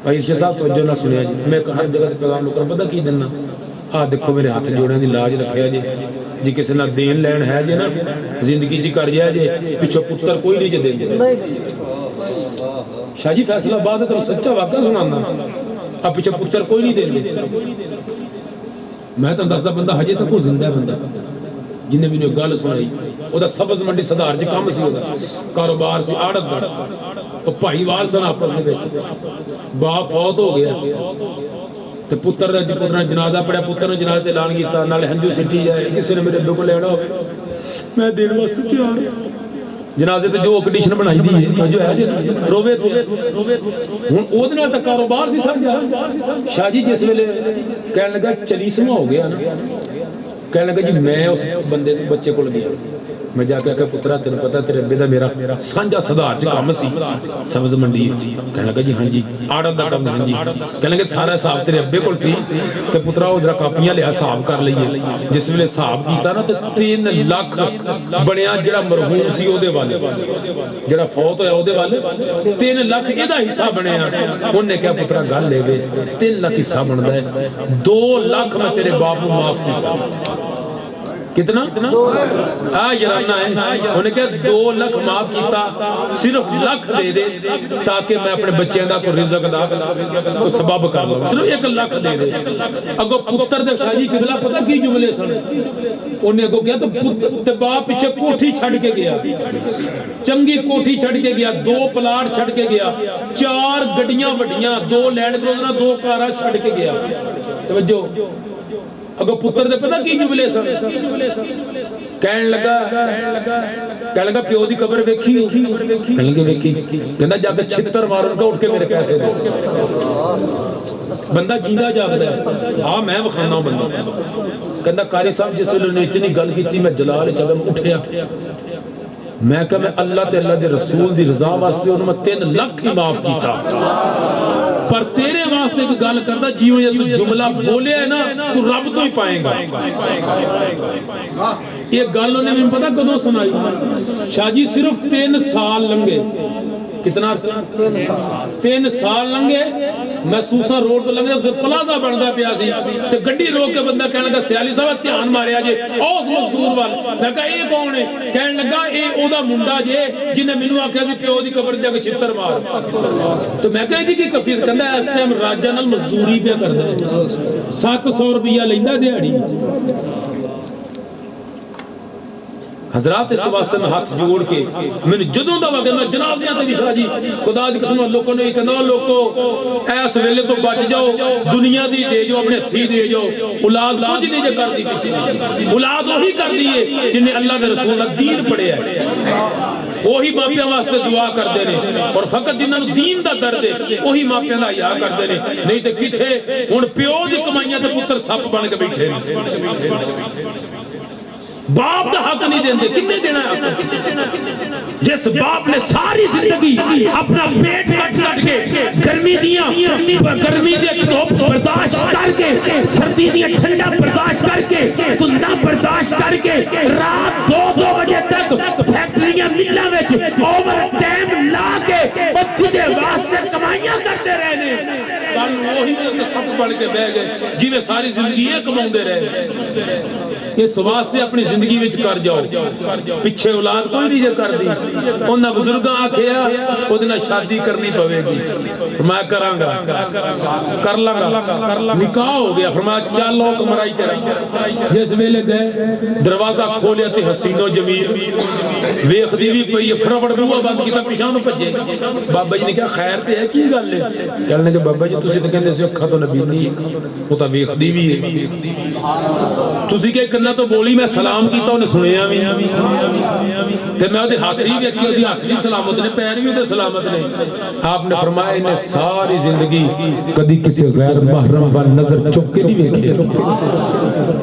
بھائی ارشد صاحب توجہ نہ سنیا جی میں ہر جگہ پیغام لوگوں نے پتہ کی دینا دیکھو میرے ہاتھ جوڑے دی لاج رکھیا جی کسی نہ دین لین ہے جی نا زندگی جی کر جائے جی پچھو پتر کوئی نہیں جی دین شاہ جی فیصلہ بات ہے تو سچا واقعہ سنانا اب پچھو پتر کوئی نہیں دین میں تو دستا بندہ حجے تک وہ زندہ ہے بندہ جنہیں بھی نے گل سنائی وہ دا سبز منڈی صدار جی کام سی ہو دا کاروبار سی آڑت دا وہ پاہی وال سن آپس میں بیچے باپ فوت ہو گیا تو پتر نے جنازہ پڑھا پتر نے جنازے اعلان کیتا نالے ہنجو سٹی جائے کسی نے میرے ابے کو لینا ہوئے میں دین واسطے تیار جنازے تے جو کنڈیشن بنائی دی ہے جو ہے جی روے تے ہن او دے نال تے کاروبار سی سمجھا شاہ جی جس ویلے کہنے لگا 40واں ہو گیا نا کہنے لگا جی میں اس بندے بچے کو گیا میں جا کے کہ پترا تیرے پتہ تیرے ابے دا میرا سانجا صدار چ کام سی سبز منڈی کہنے لگا جی ہاں جی آڑت دا کام ہاں جی کہنے لگا سارا حساب تیرے ابے کول سی تے پترا او ذرا کاپیاں لے حساب کر لئیے جس ویلے حساب کیتا نا تے 3 لاکھ بنیا جڑا مرحوم سی او دے والے جڑا فوت ہویا او دے والے 3 لاکھ ادا حصہ بنیا انہوں نے کہا پترا گل لے گئے 3 لاکھ حصہ بندا ہے 2 لاکھ میں تیرے باپ کو معاف کیتا کتنا؟ یرانہ ہے انہوں نے کہا 2 لاکھ معاف کیتا صرف لاکھ دے دے تاکہ میں اپنے بچے دا کو رزق دا کو سبب کر لوں صرف 1 لاکھ دے دے اگو پتر دے شاہ جی قبلہ پتہ کی جملے سن انہوں نے کہا تو باپ پیچھے کوٹھی چھڑ کے گیا چنگی کوٹھی چھڑ کے گیا 2 پلاٹ چھڑ کے گیا 4 گڑیاں وڈیاں 2 لینڈ کروزر 2 کارا چھڑ کے گیا توجہ اگو پتر دے پتہ کی جملے سن کہنے لگا پیو دی قبر ویکھی کہنے لگا ویکھی کہندا جا کے چھتر مارن کا اٹھ کے میرے پیسے دے بندہ جیندہ جاگدا ہے ہاں میں بخانا ہوں بندہ کہندا قاری صاحب جس نے اتنی گل کیتی میں جلال چدم اٹھیا میں کہ میں اللہ تے اللہ دے رسول دی رضا واسطے انہوں میں 3 لاکھ ہی معاف کیتا پر تیرے واسطے ایک گل کردا جیوں یہ تو جملہ بولے ہے نا تو رب تو ہی پائیں گا یہ گل انہیں میں پتہ کدوں سنائی شاہ جی صرف 3 سال لنگے کتنا 3 سال لنگے محسوسا روڈ تو لنگے اسے پلازہ بڑھدا پیا سی تے گڈی روک کے بندہ کہنے لگا سیالی صاحب دھیان ماریا جے اس مزدور وال میں کہا اے کون ہے کہنے لگا اے او دا منڈا جے جنہیں مینوں آکھیا سی پیو دی قبر جا کے چھتر مار تو میں کہا دی کی کفیت کہندا اس ٹائم راجا نال مزدوری پیا کردا ہے 700 روپیہ لیندا دیہاڑی حضرات اس واسطے میں ہاتھ جوڑ کے میں نے جدوں دا وقت میں جنازیاں تے بھی شاہ جی خدا دی قسم لوگوں نے کہنا لوگوں ایس ویلے تو بچ جاؤ دنیا دی دے جو اپنے ہتھی دے جو اولاد کچھ نہیں جے کر دی پیچھے اولاد وہی کر دیے جنہیں اللہ کے رسول کا دین پڑھیا ہے وہی ماپیاں واسطے دعا کر دینے اور فقط جنہاں نو دین دا درد ہے وہی ماپیاں دا حیا کر دینے نہیں تے کتھے ہن پیو دی کمائیاں تے پتر سپ بن کے بیٹھے نے باپ دا حق نہیں دیندے کتنے دینا ہے حق جس باپ نے ساری زندگی اپنا پیٹ کٹ کٹ کے گرمی دیا دھوپ برداشت کر کے سردی دیا ٹھنڈا برداشت کر کے دھندہ برداشت کر کے رات 2 بجے تک فیکٹریاں ملہ وچ اوور ٹائم لا کے بچے دے واسطے کمائیاں کرتے رہنے کل وہی تے سب بن کے بہ گئے جویں ساری زندگی یہ کماؤندے رہے اس واسطے اپنی زندگی وچ کر جاؤ پیچھے اولاد کوئی نہیں جے کر دی انہاں بزرگاں آکھیا اودے نال شادی کرنی پوے گی میں کراں گا کر لاں گا نکاح ہو گیا فرمایا چلو کمرائی کرا جس ویلے گئے دروازہ کھولیا تے حسین و جمیل ویکھدی وی پئی فٹافٹ بوہا بند کیتا پیچھے نوں بھجے بابا جی نے کہا خیر تے ہے کی گل ہے کہنے کہ بابا جی تسی تے کہندے سی اکھاں تو نبی نہیں او تا ویکھدی وی ہے تسی کہ کنا تو بولی میں سلام کیتا انہیں سنیا بھی تے میں اودے ہاتھ ہی ویکھے اودے ہاتھ بھی سلامت نے پیر بھی اودے سلامت نے آپ نے فرمایا انہیں ساری زندگی کدی کسی غیر محرم وال نظر چک کے نہیں ویکھے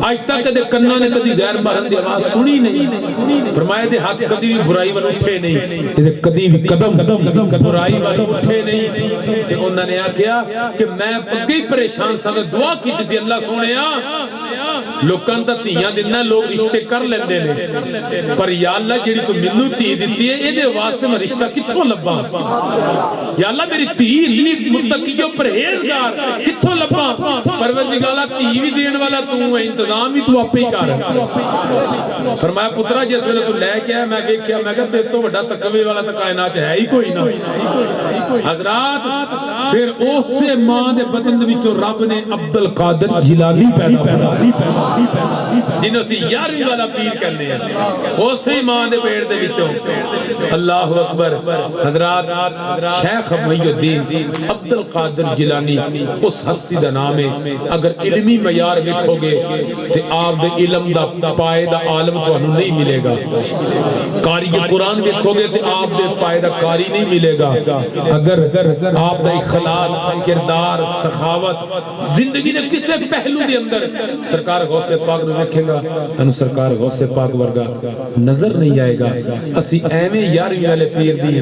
آج تک کدے کنا نے کدی غیر محرم دی آواز سنی نہیں فرمایا دے ہاتھ کدی بھی برائی وال اٹھے نہیں تے کدی بھی قدم برائی وال اٹھے نہیں تے انہوں نے آکھیا کہ میں پگی پریشان سا دعا کی تسی اللہ سونیا لوکاں تا تیاں دینا لوگ رشتے کر لیندے نے پر یا اللہ جیڑی تو منو تی دیتی ہے اے دے واسطے میں رشتہ کتھوں لباں یا اللہ میری تی اتنی متقی و پرہیزگار کتھوں لباں پروردگارا تی بھی دین والا تو ہے انتظام بھی تو اپنے ہی کر فرمایا پترا جس ویلے تو لے کے آیا میں دیکھیا میں کہا تے تو بڑا تقوی والا تو کائنات ہے ہی کوئی نہ حضرات پھر اس سے ماں دے بطن دے وچوں رب نے عبدالقادر جیلانی پیدا فرمایا جنہوں سے یاری والا پیر کرنے ہیں اسی ماں دے پیڑ دے وچوں اللہ اکبر حضرات شیخ محی الدین عبدالقادر جیلانی اس ہستی دا نام ہے اگر علمی معیار ویکھو گے تے آپ دے علم دا پائے دا عالم تانوں نہیں ملے گا قاری قرآن ویکھو گے تے آپ دے پائے دا قاری نہیں ملے گا اگر آپ دا اخلاق کردار سخاوت زندگی نے کسے پہلو دے اندر سرکار غوث پاک نو ویکھے گا تانوں سرکار غوث پاک ورگا نظر نہیں آئے گا اسی ایویں یارویں والے پیر دی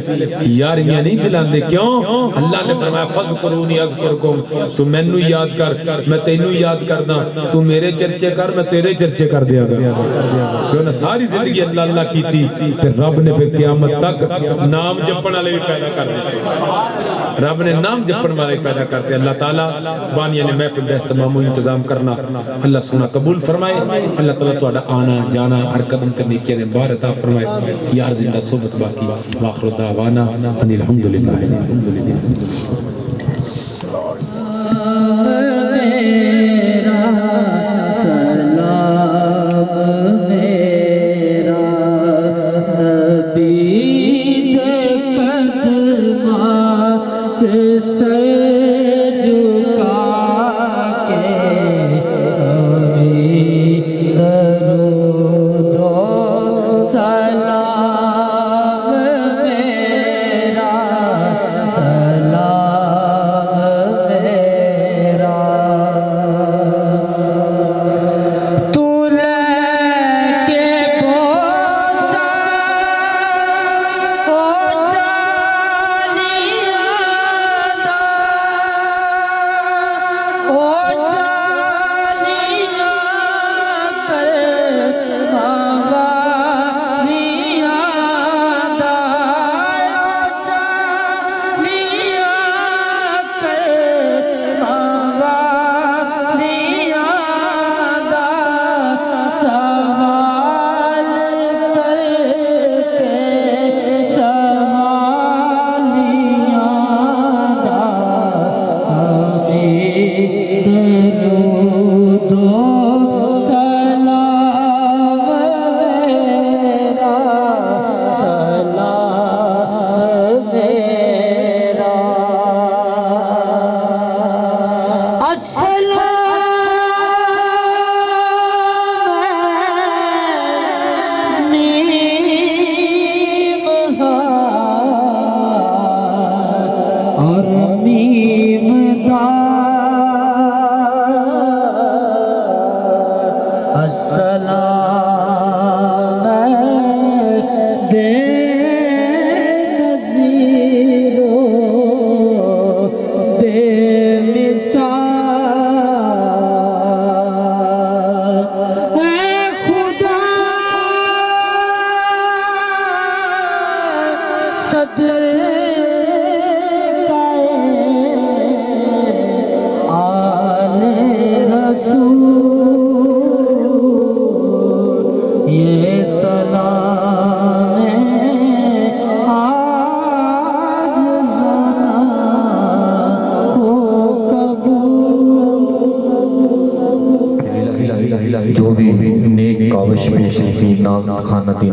یاریاں نہیں دلاندے کیوں اللہ نے فرمایا فذکرونی اذکرکم تو مینوں یاد کر میں تینوں یاد کردا تو میرے چرچے کر میں تیرے چرچے کر دیا گا جو نے ساری زندگی اللہ اللہ کیتی تے رب نے پھر قیامت تک نام جپن والے بھی پیدا کر دیتے رب نے نام جپن والے پیدا کرتے اللہ تعالیٰ بانیہ نے محفل دے اہتمام و انتظام کرنا اللہ سنا قبول فرمائے اللہ تعالیٰ تو آنا جانا ہر قدم کرنے کے نے بار عطا فرمائے یار زندہ صحبت باقی واخر دعوانا ان الحمدللہ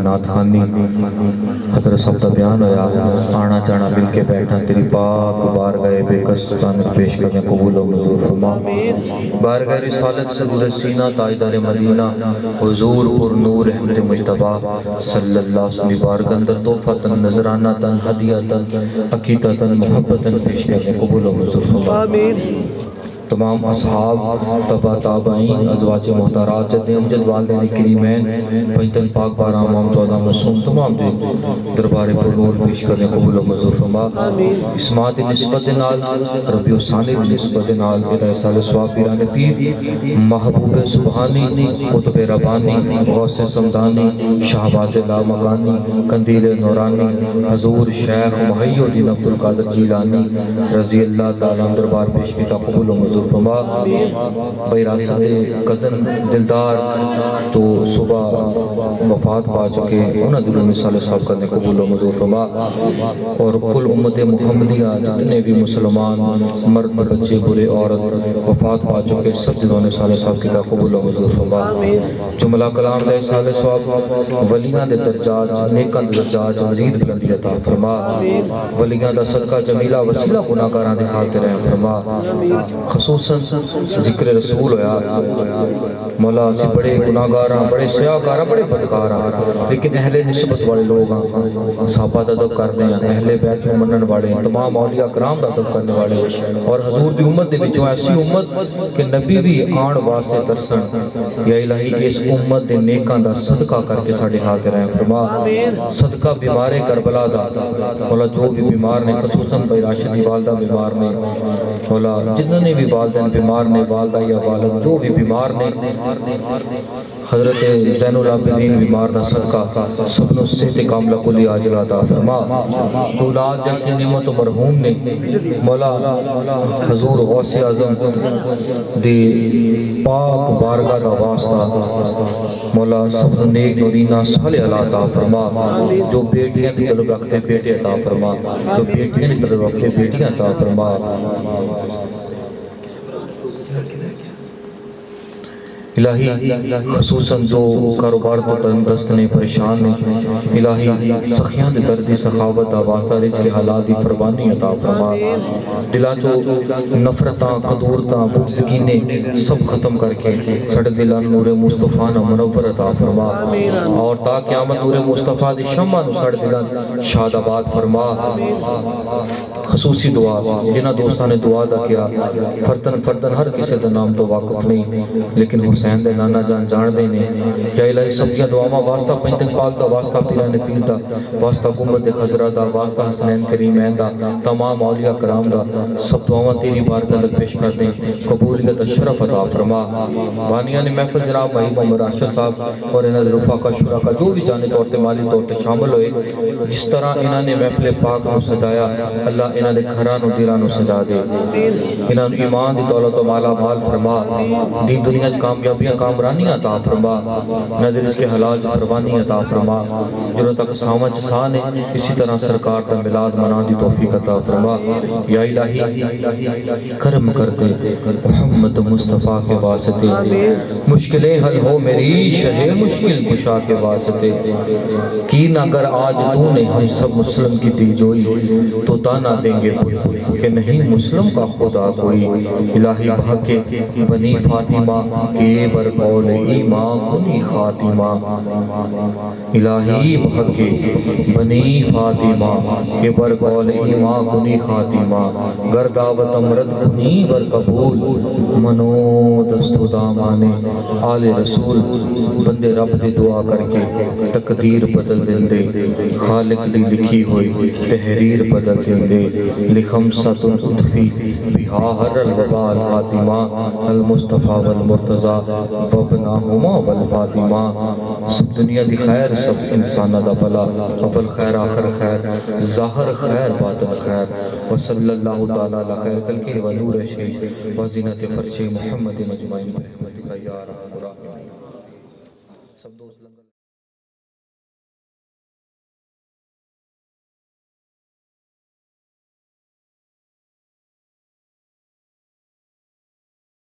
نعت خوانی حضرت صاحب کا بیان ہویا آنا جانا مل کے بیٹھنا تیری پاک بارگاہ بے کس تعمیر پیش کرنے قبول و منظور فرما بارگاہ رسالت سے گزر سینہ تاجدار مدینہ حضور پر نور احمد مجتبہ صلی اللہ علیہ وسلم بارگاہ اندر تحفہ نظرانہ تن ہدیہ تن عقیدہ تن محبت تن پیش کرنے قبول و منظور فرما تمام اصحاب تبا تابعین ازواج محترات جد امجد والدین کریمین پنجتن پاک بارہ امام 14 مسلم تمام دے دربار پر نور پیش کرنے قبول و منظور فرما اسمات نسبت نال ربیع الثانی نسبت نال ادائے سال ثواب پیران پیر محبوب سبحانی قطب ربانی غوث سمدانی شہباز لامکانی قندیل نورانی حضور شیخ محی الدین عبدالقادر جیلانی رضی اللہ تعالیٰ دربار پیش کیتا قبول و منظور فرما بھائی راست قدن دلدار تو صبح وفات پا چکے انہاں دلوں میں صالح صاحب کرنے قبول و منظور فرما اور کل امت محمدیہ جتنے بھی مسلمان مرد بچے برے عورت وفات پا چکے سب دلوں نے صالح صاحب کی قبول و منظور فرما جملہ کلام دے صالح صاحب ولیاں دے درجات نیکاں دے درجات مزید بلندی عطا فرما ولیاں دا صدقہ جمیلہ وسیلہ گناہگاراں دے خاطر رحم فرما خصوصاً ذکر رسول ہویا مولا اسی بڑے گناہگاراں بڑے سیاہکاراں بڑے بدکاراں لیکن اہل نسبت والے لوگ ہیں صحابہ دا ادب کرتے ہیں اہل بیت میں منن والے تمام اولیاء کرام دا ادب کرنے والے اور حضور دی امت دے وچوں ایسی امت کہ نبی بھی آن واسطے ترسن یا الہی اس امت دے نیکاں دا صدقہ کر کے ساڈے حاضر ہیں فرما صدقہ بیمار کربلا دا مولا جو بھی بیمار نے خصوصاً بھائی راشد دی والدہ بیمار نے مولا جتنے بھی والدین بیمار نے والدہ یا والد جو بھی بیمار نے حضرت زین العابدین بیمار دا صدقہ سبنوں صحت کاملہ کلی عاجل عطا فرما جو اولاد جیسے نعمت و مرحوم نے مولا حضور غوث اعظم دی پاک بارگاہ دا واسطہ مولا سب نیک نورینہ صالح عطا فرما جو بیٹیاں کی طلب رکھتے بیٹے عطا فرما جو بیٹیاں کی طلب رکھتے بیٹیاں عطا فرما الہی خصوصاً جو کاروبار کو تندرست نے پریشان نے الہی سخیاں دے دردی سخاوت واسطہ رزق حلال دی فرمانی عطا فرما دلا جو نفرتاں قدورتاں بغضگی نے سب ختم کر کے سڑ دلا نور مصطفیٰ نہ منور عطا فرما اور تا قیامت نور مصطفیٰ دی شمع نو سڑ دلا شاد آباد فرما خصوصی دعا جنہ دوستان نے دعا دا کیا فردن ہر کسی دا نام تو واقف نہیں لیکن حسین دے نانا جان جان دے نے یا الہی سب کیا دعاواں واسطہ پنجتن پاک دا واسطہ پیران پیر دا واسطہ گنبد خضرہ دا واسطہ حسنین کریمین دا تمام اولیاء کرام دا سب دعاواں تیری بارگاہ اندر پیش کر دیں قبولیت اشرف عطا فرما بانیاں نے محفل جناب محبوب عمر راشد صاحب اور انہاں دے رفقا شرکا جو بھی جانے طور تے مالی طور تے شامل ہوئے جس طرح انہاں نے محفل پاک نو سجایا اللہ انہاں دے گھراں نو دلاں نو سجا دے انہاں نو ایمان دی دولت و مالا مال فرما دین دنیا وچ کامیابیاں کامرانیاں عطا فرما نظر اس کے حلال فروانی عطا فرما جنہوں تک سامچ سانے اسی طرح سرکار دا ملاد منان دی توفیق عطا فرما یا الہی کرم کر دے محمد مصطفیٰ کے واسطے مشکلیں حل ہو میری شہ مشکل کشا کے واسطے کی نہ کر آج تو نے ہم سب مسلم کی دی جوئی تو تانا دیں گے کہ نہیں مسلم کا خدا کوئی الہی بھاگے بنی فاطمہ کے برقول ایمان کنی خاتمہ الہی بھاگے بنی فاطمہ کے برقول ایمان کنی خاتمہ گرداوت امرت کنی بر قبول منو دستو دامانے آل رسول بندے رب دے دعا کر کے تقدیر بدل دیں دے خالق دی لکھی ہوئی تحریر بدل دیں دے لخمسۃ اطفی بہا ہر الوبا الفاطمہ المصطفیٰ والمرتضیٰ وابناہما والفاطمہ سب دنیا دی خیر سب انسانہ دا بلا اول خیر آخر خیر ظاہر خیر باطن خیر وصلی اللہ تعالیٰ علی خیر کلکہ ونور شیخ وزینت فرش محمد مجمعین برحمتک یا رحم الراحمین